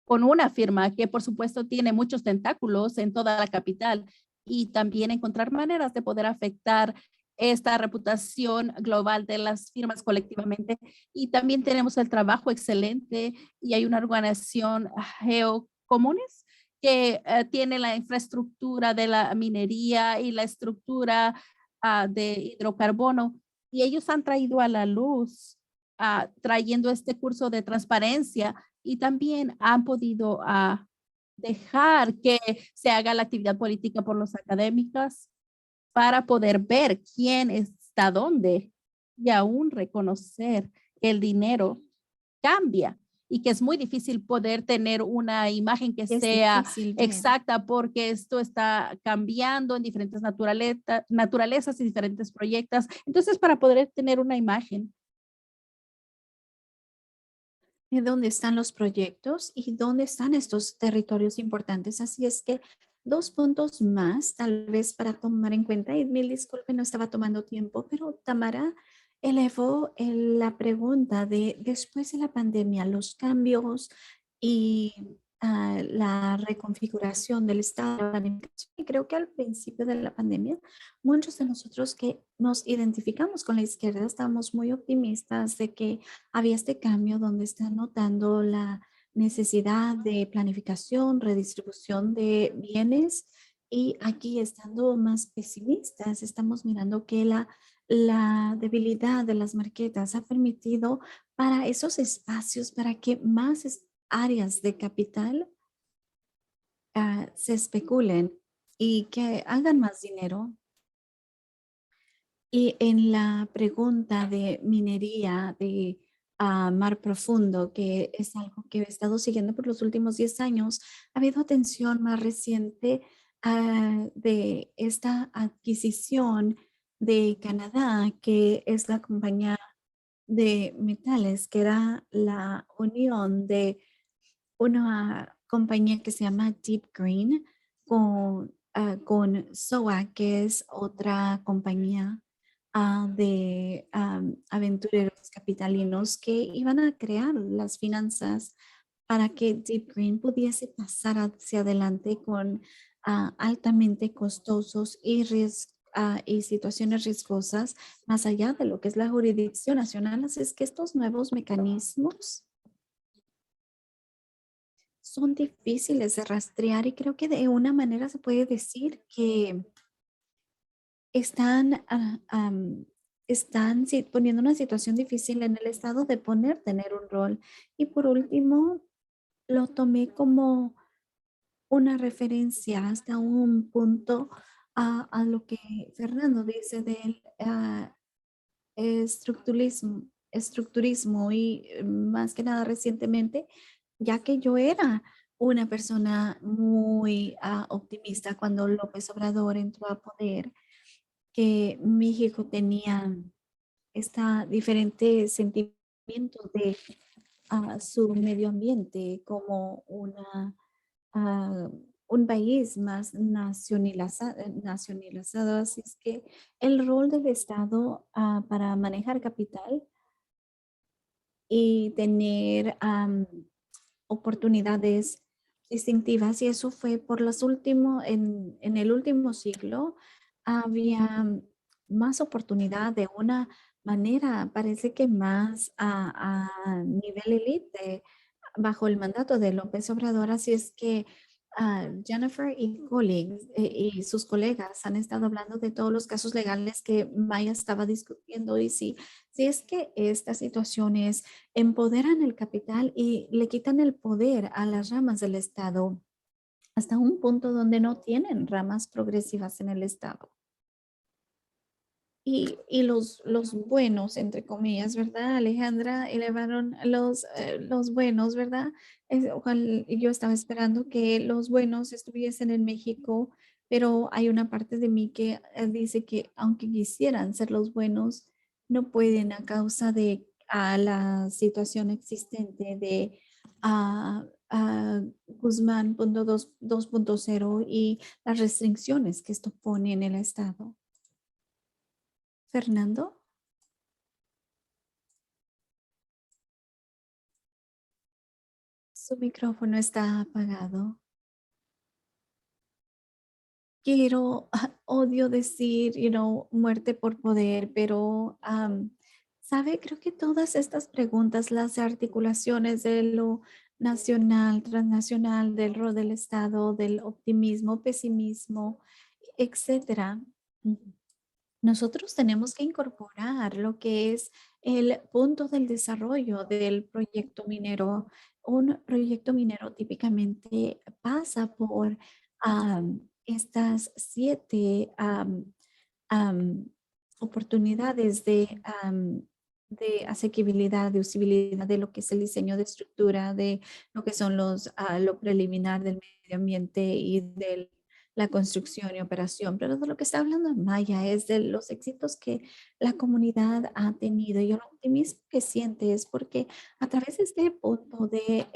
con una firma que por supuesto tiene muchos tentáculos en toda la capital y también encontrar maneras de poder afectar esta reputación global de las firmas colectivamente. Y también tenemos el trabajo excelente y hay una organización Geocomunes que tiene la infraestructura de la minería y la estructura de hidrocarbono. Y ellos han traído a la luz, trayendo este curso de transparencia y también han podido dejar que se haga la actividad política por los académicos para poder ver quién está dónde y aún reconocer que el dinero cambia y que es muy difícil poder tener una imagen que Es sea difícil ver. exacta porque esto está cambiando en diferentes naturalezas y diferentes proyectos. Entonces, para poder tener una imagen. De dónde están los proyectos y dónde están estos territorios importantes. Así es que 2 puntos más, tal vez para tomar en cuenta, y mil disculpe, no estaba tomando tiempo, pero Tamara elevó la pregunta de después de la pandemia, los cambios y la reconfiguración del estado de planificación. Y creo que al principio de la pandemia, muchos de nosotros que nos identificamos con la izquierda estábamos muy optimistas de que había este cambio donde está notando la necesidad de planificación, redistribución de bienes y aquí estando más pesimistas, estamos mirando que la debilidad de las marquetas ha permitido para esos espacios, para que más áreas de capital se especulen y que hagan más dinero. Y en la pregunta de minería de mar profundo, que es algo que he estado siguiendo por los últimos 10 años, ha habido atención más reciente de esta adquisición de Canadá, que es la compañía de metales, que era la unión de una compañía que se llama Deep Green con SOA, que es otra compañía de aventureros capitalinos que iban a crear las finanzas para que Deep Green pudiese pasar hacia adelante con altamente costosos y situaciones riesgosas más allá de lo que es la jurisdicción nacional. Así es que estos nuevos mecanismos son difíciles de rastrear y creo que de una manera se puede decir que están, poniendo una situación difícil en el estado de tener un rol. Y por último, lo tomé como una referencia hasta un punto a lo que Fernando dice del estructurismo y más que nada recientemente, ya que yo era una persona muy optimista cuando López Obrador entró a poder, que México tenía esta diferente sentimiento de su medio ambiente como ah, un país más nacionalizado. Así es que el rol del Estado para manejar capital y tener oportunidades distintivas, y eso fue por en el último siglo, había más oportunidad de una manera, parece que más a nivel elite bajo el mandato de López Obrador. Así es que Jennifer y sus colegas han estado hablando de todos los casos legales que Maya estaba discutiendo y si es que estas situaciones empoderan el capital y le quitan el poder a las ramas del Estado hasta un punto donde no tienen ramas progresivas en el Estado. Y los buenos, entre comillas, ¿verdad, Alejandra? Elevaron los buenos, ¿verdad? Yo estaba esperando que los buenos estuviesen en México, pero hay una parte de mí que dice que aunque quisieran ser los buenos, no pueden a causa de la situación existente de Guzmán 2.0 y las restricciones que esto pone en el Estado. Fernando. Su micrófono está apagado. Odio decir, muerte por poder, pero, ¿sabe? Creo que todas estas preguntas, las articulaciones de lo nacional, transnacional, del rol del Estado, del optimismo, pesimismo, etcétera. Nosotros tenemos que incorporar lo que es el punto del desarrollo del proyecto minero. Un proyecto minero típicamente pasa por estas 7 oportunidades de de asequibilidad, de usabilidad de lo que es el diseño de estructura, de lo que son lo preliminar del medio ambiente y de la construcción y operación. Pero de lo que está hablando Maya es de los éxitos que la comunidad ha tenido y el optimismo que siente es porque a través de este punto de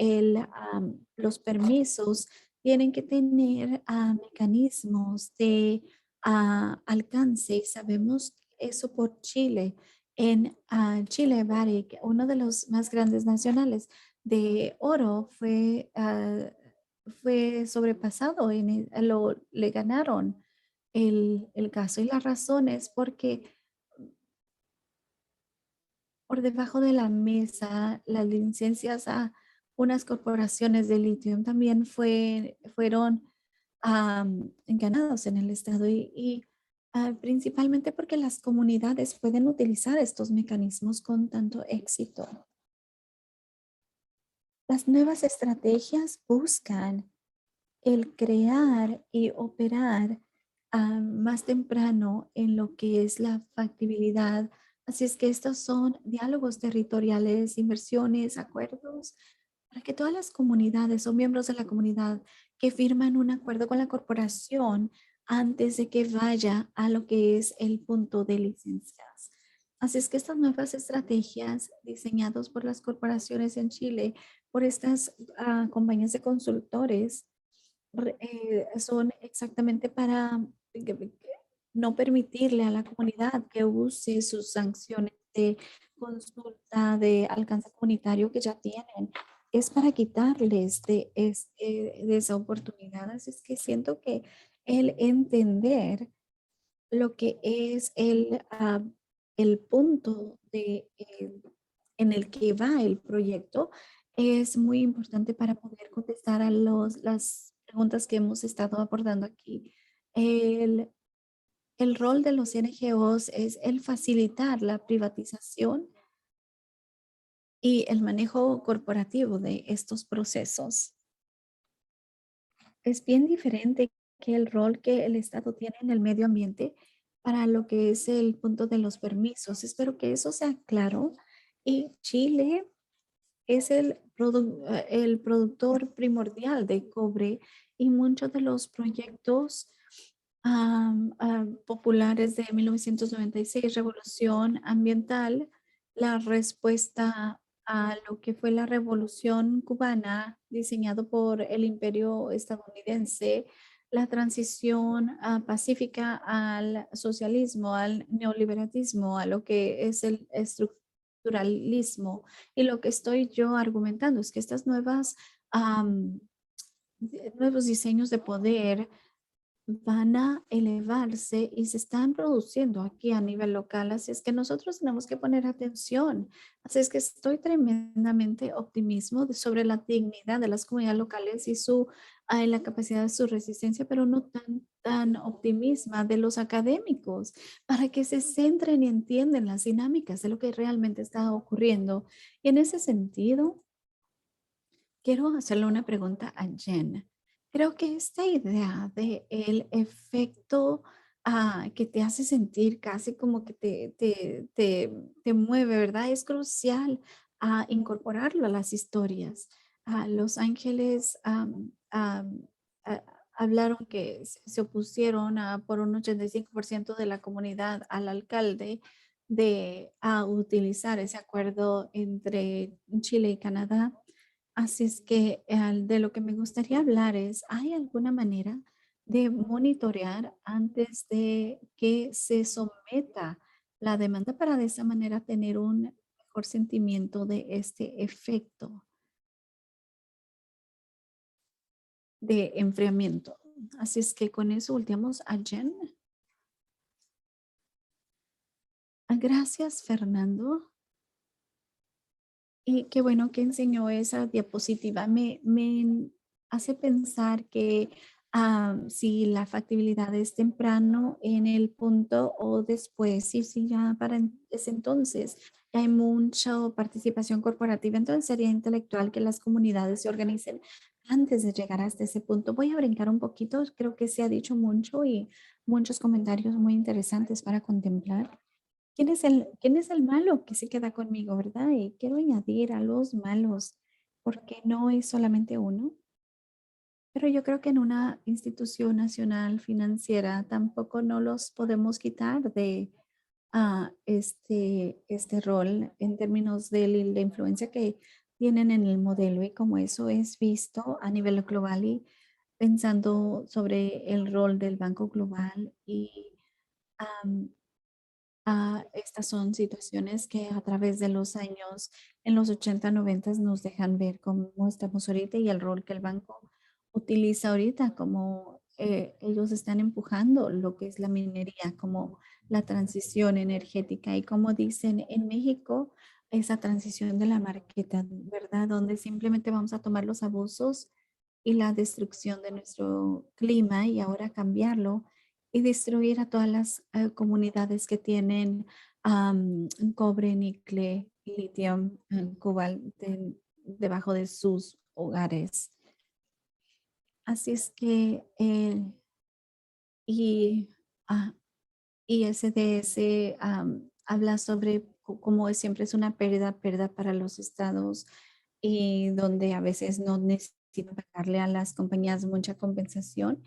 los permisos tienen que tener mecanismos de alcance y sabemos eso por Chile. En Chile, Barrick, uno de los más grandes nacionales de oro, fue sobrepasado, le ganaron el caso. Y la razón es porque por debajo de la mesa, las licencias a unas corporaciones de litio también fueron ganados en el estado y principalmente porque las comunidades pueden utilizar estos mecanismos con tanto éxito. Las nuevas estrategias buscan el crear y operar más temprano en lo que es la factibilidad. Así es que estos son diálogos territoriales, inversiones, acuerdos, para que todas las comunidades o miembros de la comunidad que firman un acuerdo con la corporación antes de que vaya a lo que es el punto de licencias. Así es que estas nuevas estrategias diseñadas por las corporaciones en Chile, por estas compañías de consultores, son exactamente para no permitirle a la comunidad que use sus sanciones de consulta de alcance comunitario que ya tienen. Es para quitarles de esa oportunidad. Así es que siento que el entender lo que es el punto en el que va el proyecto es muy importante para poder contestar a las preguntas que hemos estado abordando aquí. El, el rol de los NGOs es el facilitar la privatización y el manejo corporativo de estos procesos. Es bien diferente que el rol que el Estado tiene en el medio ambiente para lo que es el punto de los permisos. Espero que eso sea claro. Y Chile es el productor primordial de cobre y muchos de los proyectos populares de 1996, Revolución Ambiental, la respuesta a lo que fue la Revolución Cubana, diseñado por el Imperio estadounidense, la transición pacífica al socialismo, al neoliberalismo, a lo que es el estructuralismo. Y lo que estoy yo argumentando es que estas nuevos diseños de poder van a elevarse y se están produciendo aquí a nivel local. Así es que nosotros tenemos que poner atención. Así es que estoy tremendamente optimismo sobre la dignidad de las comunidades locales y la capacidad de su resistencia, pero no tan optimismo de los académicos para que se centren y entiendan las dinámicas de lo que realmente está ocurriendo. Y en ese sentido, quiero hacerle una pregunta a Jen. Creo que esta idea de el efecto que te hace sentir casi como que te mueve, ¿verdad? Es crucial incorporarlo a las historias. Los Ángeles a- hablaron que se opusieron por un 85% de la comunidad al alcalde de utilizar ese acuerdo entre Chile y Canadá. Así es que de lo que me gustaría hablar es, ¿hay alguna manera de monitorear antes de que se someta la demanda para de esa manera tener un mejor sentimiento de este efecto de enfriamiento? Así es que con eso volteamos a Jen. Gracias, Fernando. Y qué bueno que enseñó esa diapositiva. Me hace pensar que si la factibilidad es temprano en el punto o después, y si ya para ese entonces ya hay mucha participación corporativa, entonces sería intelectual que las comunidades se organicen antes de llegar hasta ese punto. Voy a brincar un poquito, creo que se ha dicho mucho y muchos comentarios muy interesantes para contemplar. quién es el malo que se queda conmigo, verdad? Y quiero añadir a los malos, porque no es solamente uno. Pero yo creo que en una institución nacional financiera tampoco no los podemos quitar de este rol en términos de la influencia que tienen en el modelo y cómo eso es visto a nivel global y pensando sobre el rol del Banco Global y estas son situaciones que a través de los años, en los 80, 90 nos dejan ver cómo estamos ahorita y el rol que el banco utiliza ahorita, como ellos están empujando lo que es la minería, como la transición energética y como dicen en México, esa transición de la marqueta, ¿verdad? Donde simplemente vamos a tomar los abusos y la destrucción de nuestro clima y ahora cambiarlo y destruir a todas las comunidades que tienen cobre, níquel, litio, cobalto debajo de sus hogares. Así es que y, ah, y SDS habla sobre cómo siempre es una pérdida para los estados y donde a veces no necesitan pagarle a las compañías mucha compensación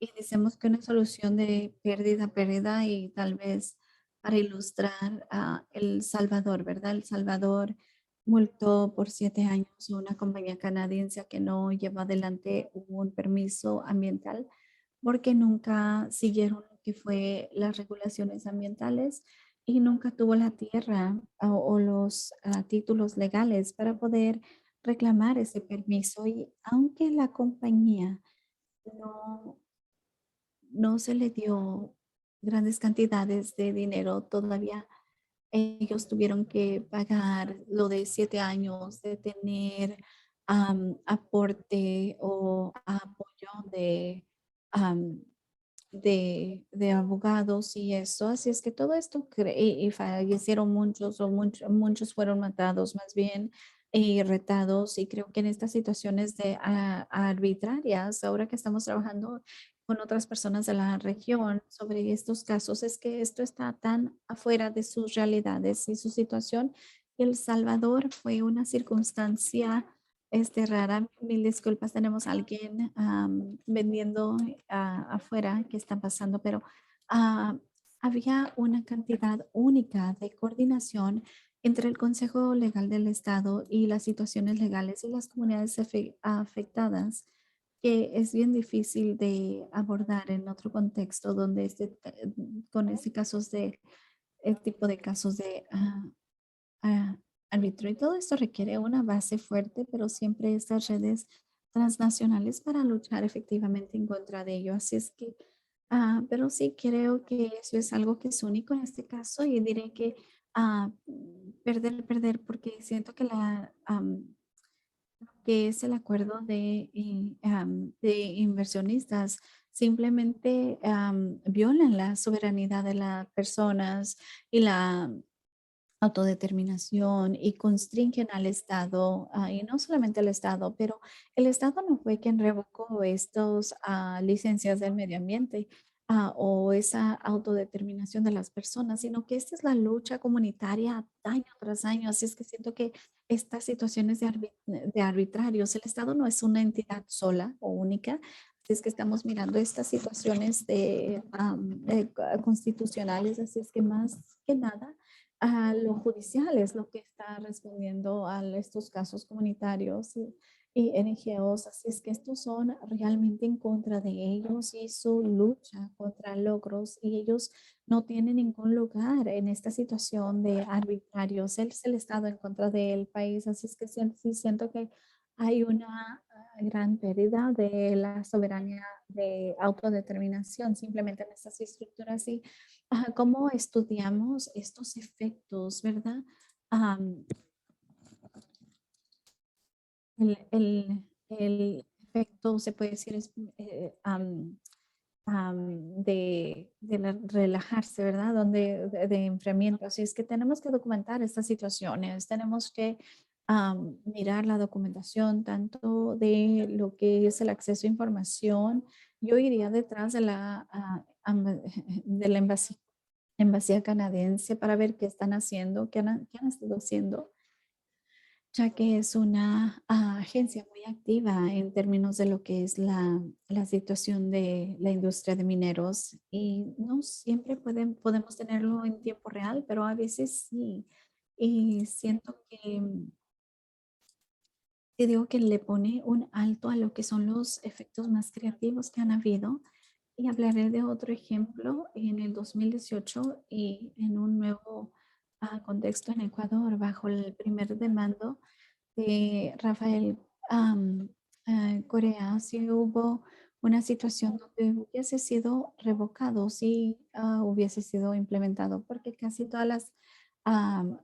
y decimos que una solución de pérdida y tal vez para ilustrar a El Salvador, ¿verdad? El Salvador multó por 7 años a una compañía canadiense que no llevó adelante un permiso ambiental porque nunca siguieron lo que fue las regulaciones ambientales y nunca tuvo la tierra o los títulos legales para poder reclamar ese permiso. Y aunque la compañía no no se le dio grandes cantidades de dinero, todavía ellos tuvieron que pagar lo de 7 años de tener aporte o apoyo am, de abogados y eso. Así es que todo esto y fallecieron muchos o muchos fueron matados más bien y retados y creo que en estas situaciones de arbitrarias, ahora que estamos trabajando con otras personas de la región sobre estos casos, es que esto está tan afuera de sus realidades y su situación. Y El Salvador fue una circunstancia rara. Mil disculpas, tenemos a alguien vendiendo afuera que está pasando, pero ah, había una cantidad única de coordinación entre el Consejo Legal del Estado y las situaciones legales y las comunidades afectadas, que es bien difícil de abordar en otro contexto donde con este casos de, el tipo de casos de ah, árbitro. Y todo esto requiere una base fuerte, pero siempre estas redes transnacionales para luchar efectivamente en contra de ello. Así es que, pero sí creo que eso es algo que es único en este caso y diré que perder, porque siento que que es el acuerdo de inversionistas simplemente violan la soberanía de las personas y la autodeterminación y constringen al Estado, y no solamente al Estado, pero el Estado no fue quien revocó estas licencias del medio ambiente o esa autodeterminación de las personas, sino que esta es la lucha comunitaria año tras año. Así es que siento que estas situaciones de arbitrarios, el Estado no es una entidad sola o única. Así es que estamos mirando estas situaciones constitucionales, así es que más que nada a lo judicial es lo que está respondiendo a estos casos comunitarios y NGOs. Así es que estos son realmente en contra de ellos y su lucha contra logros y ellos no tienen ningún lugar en esta situación de arbitrarios. Él es el Estado en contra del país. Así es que sí siento que hay una gran pérdida de la soberanía de autodeterminación simplemente en estas estructuras y cómo estudiamos estos efectos, ¿verdad? Am, el efecto, se puede decir, es, relajarse, ¿verdad? De enfriamiento. Así es que tenemos que documentar estas situaciones, tenemos que mirar la documentación tanto de lo que es el acceso a información. Yo iría detrás de la embajada canadiense para ver qué están haciendo, qué han estado haciendo, ya que es una agencia muy activa en términos de lo que es la situación de la industria de mineros y no siempre podemos tenerlo en tiempo real, pero a veces sí. Y siento que digo que le pone un alto a lo que son los efectos más creativos que han habido. Y hablaré de otro ejemplo en el 2018 y en un nuevo contexto en Ecuador, bajo el primer demando de Rafael Corea, si hubo una situación donde hubiese sido revocado, si hubiese sido implementado, porque casi todas las am,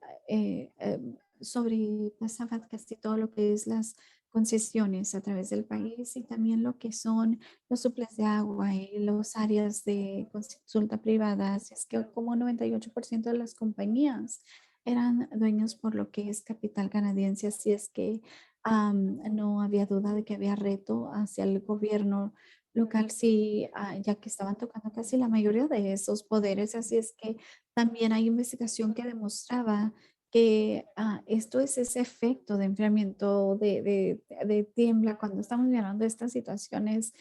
sobrepasaba casi todo lo que es las concesiones a través del país y también lo que son los suples de agua y las áreas de consulta privada. Así es que como 98% de las compañías eran dueños por lo que es capital canadiense, así es que no había duda de que había reto hacia el gobierno local, sí, ya que estaban tocando casi la mayoría de esos poderes, así es que también hay investigación que demostraba que esto es ese efecto de enfriamiento, de tiembla, cuando estamos mirando estas situaciones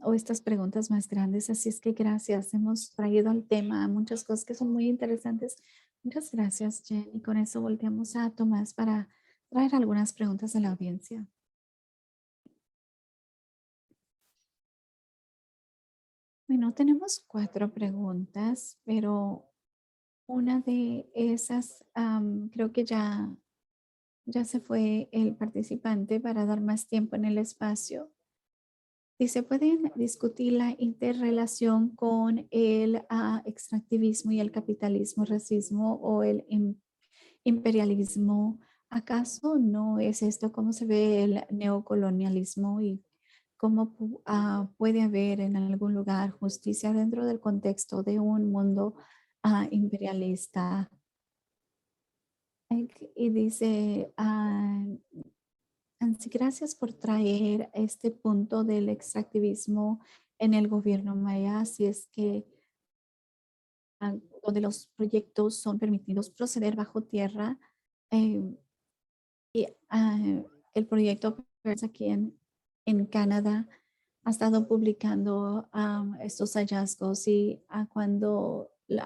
o estas preguntas más grandes. Así es que gracias, hemos traído al tema muchas cosas que son muy interesantes. Muchas gracias, Jen. Y con eso volteamos a Tomás para traer algunas preguntas de la audiencia. Bueno, tenemos 4 preguntas, pero una de esas creo que ya se fue el participante para dar más tiempo en el espacio. Dice, ¿pueden discutir la interrelación con el extractivismo y el capitalismo, racismo o el imperialismo? ¿Acaso no es esto cómo se ve el neocolonialismo y cómo puede haber en algún lugar justicia dentro del contexto de un mundo imperialista? Y dice, Nancy, gracias por traer este punto del extractivismo en el gobierno maya, así es que donde los proyectos son permitidos proceder bajo tierra. eh, y el proyecto aquí en Canadá ha estado publicando estos hallazgos y a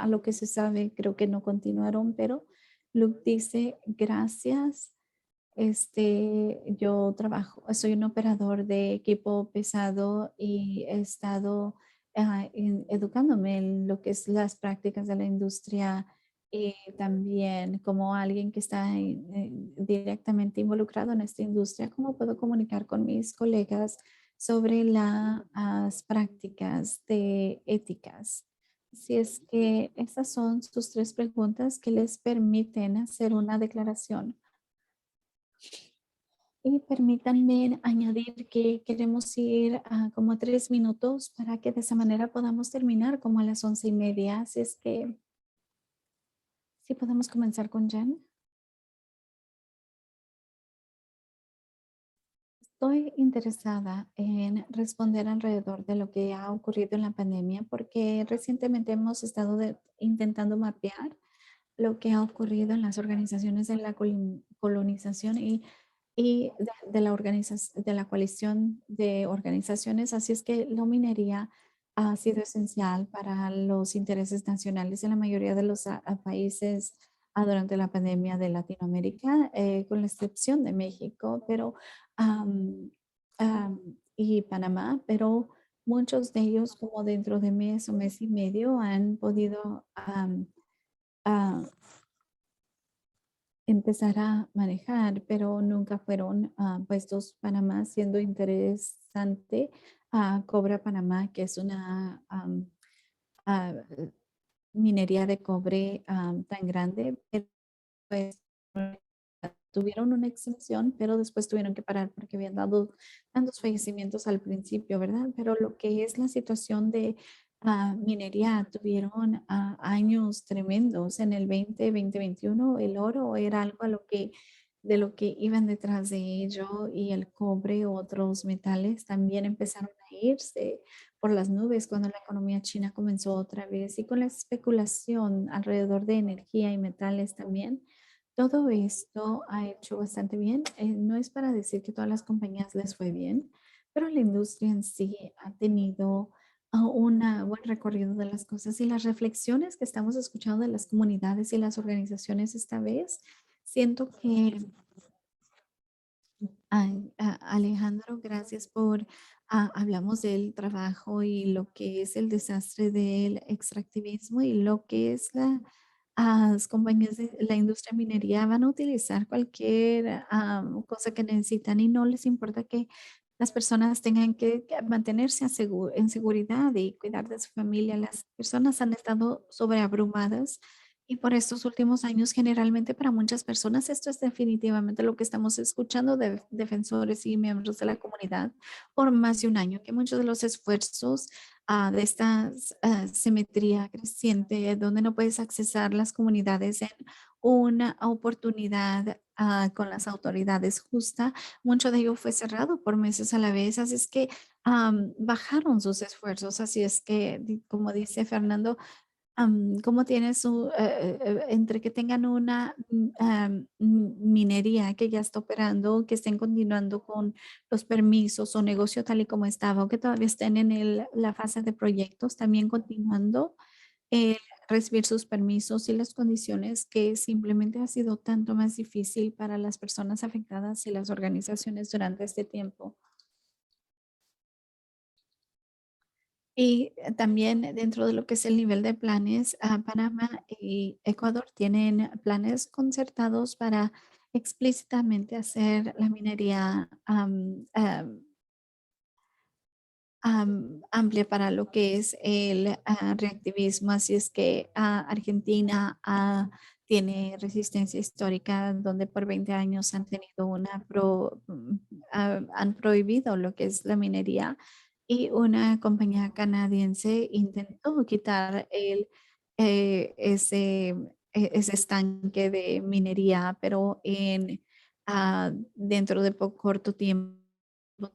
lo que se sabe creo que no continuaron, pero Luke dice, gracias. Yo soy un operador de equipo pesado y he estado educándome en lo que es las prácticas de la industria y también como alguien que está directamente involucrado en esta industria, cómo puedo comunicar con mis colegas sobre las prácticas de éticas. Si es que esas son sus 3 preguntas que les permiten hacer una declaración. Y permítanme añadir que queremos ir a como 3 minutos para que de esa manera podamos terminar como a las 11:30. Así es que si podemos comenzar con Jen. Estoy interesada en responder alrededor de lo que ha ocurrido en la pandemia porque recientemente hemos estado intentando mapear lo que ha ocurrido en las organizaciones de la colonización y de la de la coalición de organizaciones. Así es que la minería ha sido esencial para los intereses nacionales en la mayoría de los países durante la pandemia de Latinoamérica, con la excepción de México, pero y Panamá, pero muchos de ellos como dentro de mes o mes y medio han podido ah, empezar a manejar, pero nunca fueron puestos Panamá, siendo interesante Cobra Panamá, que es una ah, minería de cobre tan grande, pero pues tuvieron una exención, pero después tuvieron que parar porque habían dado tantos fallecimientos al principio, ¿verdad? Pero lo que es la situación de minería, tuvieron años tremendos. En el 2021 el oro era algo de lo que iban detrás de ello y el cobre, otros metales también empezaron a irse por las nubes cuando la economía china comenzó otra vez y con la especulación alrededor de energía y metales también. Todo esto ha hecho bastante bien. No es para decir que todas las compañías les fue bien, pero la industria en sí ha tenido un buen recorrido de las cosas y las reflexiones que estamos escuchando de las comunidades y las organizaciones esta vez. Siento que Alejandro, gracias por, hablamos del trabajo y lo que es el desastre del extractivismo y lo que es las compañías de la industria minería van a utilizar cualquier cosa que necesitan y no les importa que las personas tengan que mantenerse en seguridad y cuidar de su familia. Las personas han estado sobreabrumadas y por estos últimos años, generalmente para muchas personas, esto es definitivamente lo que estamos escuchando de defensores y miembros de la comunidad por más de un año, que muchos de los esfuerzos de esta simetría creciente, donde no puedes accesar las comunidades en una oportunidad con las autoridades justa, mucho de ello fue cerrado por meses a la vez, así es que bajaron sus esfuerzos, así es que, como dice Fernando, ¿cómo tiene entre que tengan una minería que ya está operando, que estén continuando con los permisos o negocio tal y como estaba, o que todavía estén en la fase de proyectos, también continuando eh, recibir sus permisos y las condiciones que simplemente ha sido tanto más difícil para las personas afectadas y las organizaciones durante este tiempo? Y también dentro de lo que es el nivel de planes, Panamá y Ecuador tienen planes concertados para explícitamente hacer la minería amplia para lo que es el reactivismo. Así es que Argentina tiene resistencia histórica donde por 20 años han tenido han prohibido lo que es la minería y una compañía canadiense intentó quitar ese estanque de minería, pero dentro de poco corto tiempo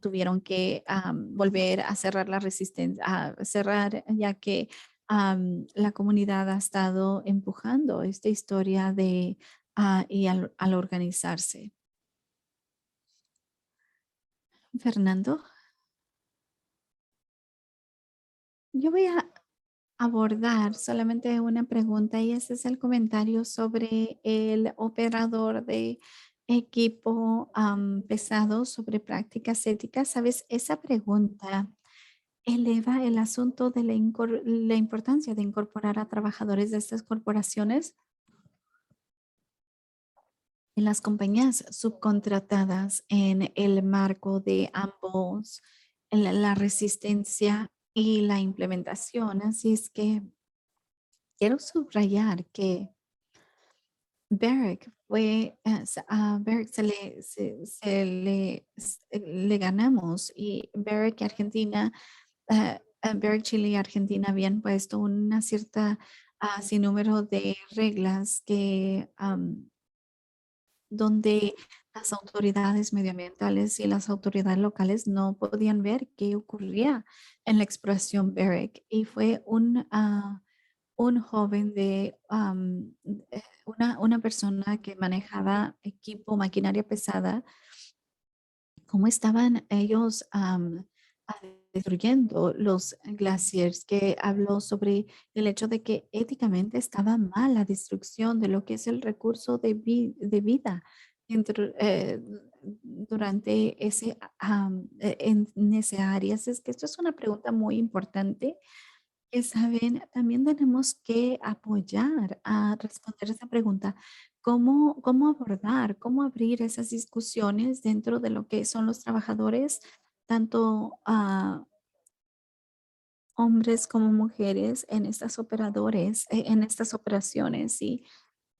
tuvieron que volver a cerrar la resistencia, a cerrar, ya que la comunidad ha estado empujando esta historia y al organizarse. Fernando, yo voy a abordar solamente una pregunta y ese es el comentario sobre el operador de equipo pesado sobre prácticas éticas. ¿Sabes? Esa pregunta eleva el asunto de la importancia de incorporar a trabajadores de estas corporaciones en las compañías subcontratadas en el marco de ambos, en la resistencia y la implementación. Así es que quiero subrayar que Barrick le ganamos y Barrick y Argentina Berg, Chile y Argentina habían puesto una cierta sinnúmero de reglas donde las autoridades medioambientales y las autoridades locales no podían ver qué ocurría en la exploración Berg. Y fue un joven una persona que manejaba equipo, maquinaria pesada, cómo estaban ellos a- destruyendo los glaciers, que habló sobre el hecho de que éticamente estaba mal la destrucción de lo que es el recurso de vida durante en ese área. Así es que esto es una pregunta muy importante que saben, también tenemos que apoyar a responder esa pregunta. ¿Cómo abordar, cómo abrir esas discusiones dentro de lo que son los trabajadores, tanto hombres como mujeres en en estas operaciones? Y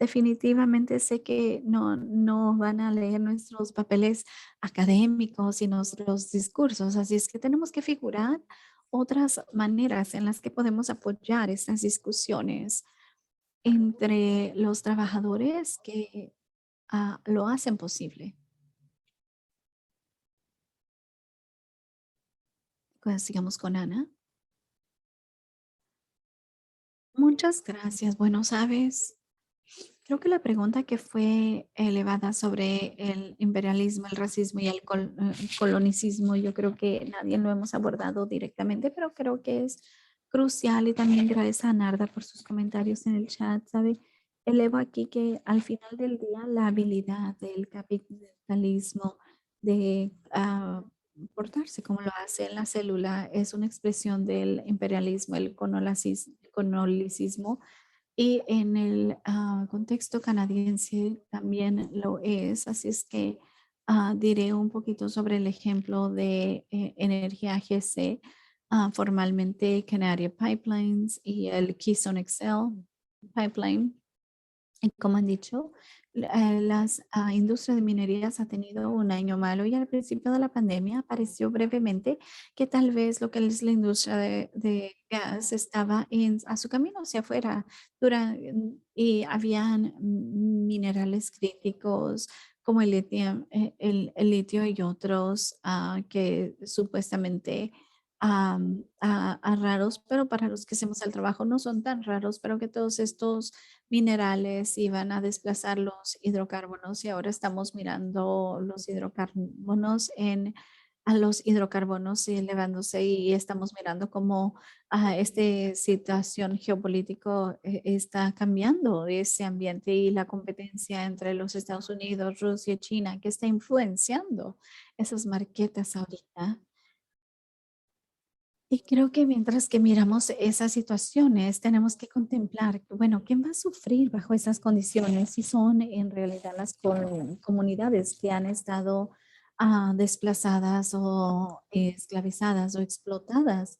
definitivamente sé que no van a leer nuestros papeles académicos y nuestros discursos, así es que tenemos que figurar otras maneras en las que podemos apoyar estas discusiones entre los trabajadores que lo hacen posible. Pues sigamos con Ana. Muchas gracias. Bueno, sabes, creo que la pregunta que fue elevada sobre el imperialismo, el racismo y el colonicismo, yo creo que nadie lo hemos abordado directamente, pero creo que es crucial y también gracias a Narda por sus comentarios en el chat, ¿sabe? Elevo aquí que al final del día la habilidad del capitalismo de portarse como lo hace en la célula es una expresión del imperialismo, el colonicismo y en el contexto canadiense también lo es, así es que diré un poquito sobre el ejemplo de energía GC, formalmente Canadian Pipelines y el Keystone XL Pipeline. Y como han dicho, las industrias de minerías ha tenido un año malo y al principio de la pandemia apareció brevemente que tal vez lo que es la industria de gas estaba a su camino hacia afuera y habían minerales críticos como el litio, el litio y otros que supuestamente a raros, pero para los que hacemos el trabajo no son tan raros, pero que todos estos minerales iban a desplazar los hidrocarbonos y ahora estamos mirando los hidrocarbonos a los hidrocarbonos elevándose y estamos mirando cómo esta situación geopolítica está cambiando ese ambiente y la competencia entre los Estados Unidos, Rusia y China que está influenciando esas marquetas ahorita. Y creo que mientras que miramos esas situaciones, tenemos que contemplar, bueno, ¿quién va a sufrir bajo esas condiciones? Si son en realidad las comunidades que han estado desplazadas o esclavizadas o explotadas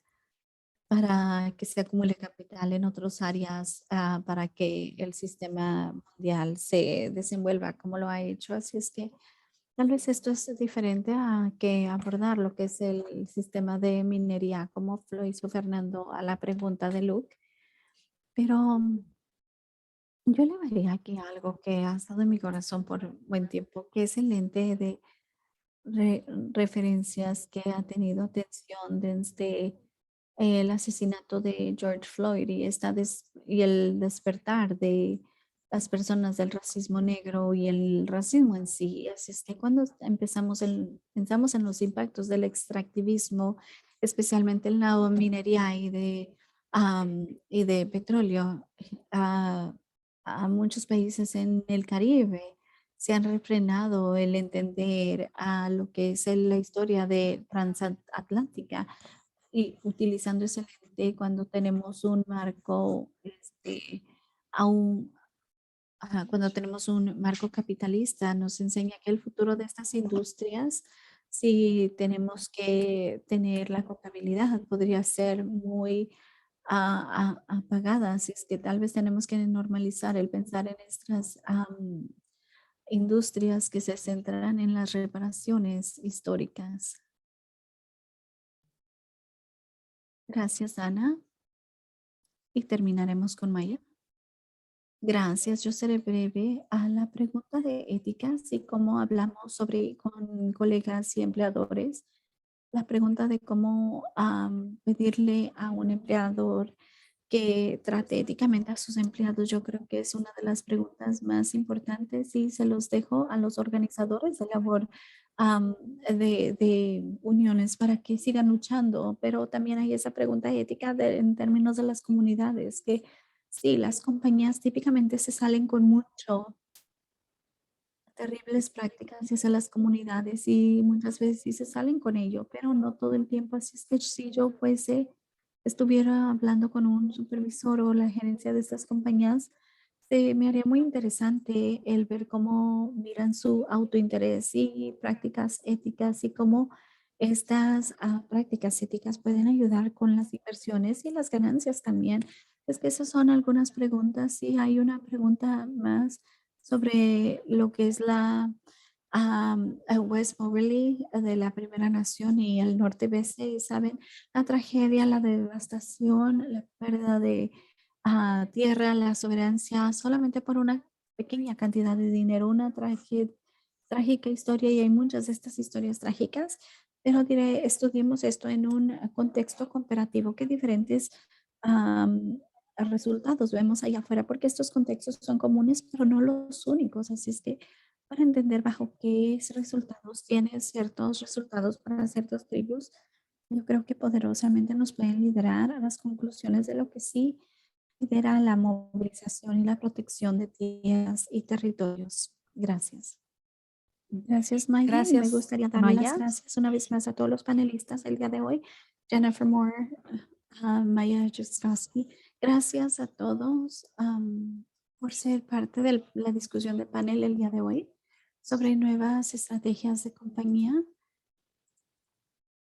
para que se acumule capital en otras áreas, para que el sistema mundial se desenvuelva como lo ha hecho. Así es que tal vez esto es diferente a que abordar lo que es el sistema de minería, como lo hizo Fernando a la pregunta de Luke. Pero yo le vería aquí algo que ha estado en mi corazón por buen tiempo, que es el ente de referencias que ha tenido atención desde el asesinato de George Floyd y, y el despertar de las personas del racismo negro y el racismo en sí. Así es que cuando pensamos en los impactos del extractivismo, especialmente en la minería y de petróleo, a, a muchos países en el Caribe, se han refrenado el entender a lo que es la historia de transatlántica y utilizando ese lente cuando tenemos un marco, aún, cuando tenemos un marco capitalista, nos enseña que el futuro de estas industrias, si tenemos que tener la contabilidad, podría ser muy apagada. Así es que tal vez tenemos que normalizar el pensar en estas industrias que se centrarán en las reparaciones históricas. Gracias, Ana. Y terminaremos con Maya. Gracias, yo seré breve a la pregunta de ética, así como hablamos sobre con colegas y empleadores. La pregunta de cómo pedirle a un empleador que trate éticamente a sus empleados, yo creo que es una de las preguntas más importantes y se los dejo a los organizadores de labor de uniones para que sigan luchando, pero también hay esa pregunta ética en términos de las comunidades, que sí, las compañías típicamente se salen con mucho terribles prácticas hacia las comunidades y muchas veces sí se salen con ello, pero no todo el tiempo. Así es que si yo estuviera hablando con un supervisor o la gerencia de estas compañías, me haría muy interesante el ver cómo miran su autointerés y prácticas éticas y cómo estas prácticas éticas pueden ayudar con las inversiones y las ganancias también. Es que esas son algunas preguntas. Y hay una pregunta más sobre lo que es West Moberly de la Primera Nación y el Norte BC, y saben, la tragedia, la devastación, la pérdida de tierra, la soberanía, solamente por una pequeña cantidad de dinero, una trágica historia, y hay muchas de estas historias trágicas, pero diré, estudiemos esto en un contexto comparativo que diferentes resultados vemos allá afuera, porque estos contextos son comunes, pero no los únicos. Así es que para entender bajo qué resultados tiene ciertos resultados para ciertas tribus, yo creo que poderosamente nos pueden liderar a las conclusiones de lo que sí lidera la movilización y la protección de tierras y territorios. Gracias. Gracias, Maya. Y me Gracias, gustaría darle las Maya. gracias una vez más a todos los panelistas el día de hoy. Jennifer Moore, Maya Juskowski. Gracias a todos por ser parte de la discusión de panel el día de hoy sobre nuevas estrategias de compañía.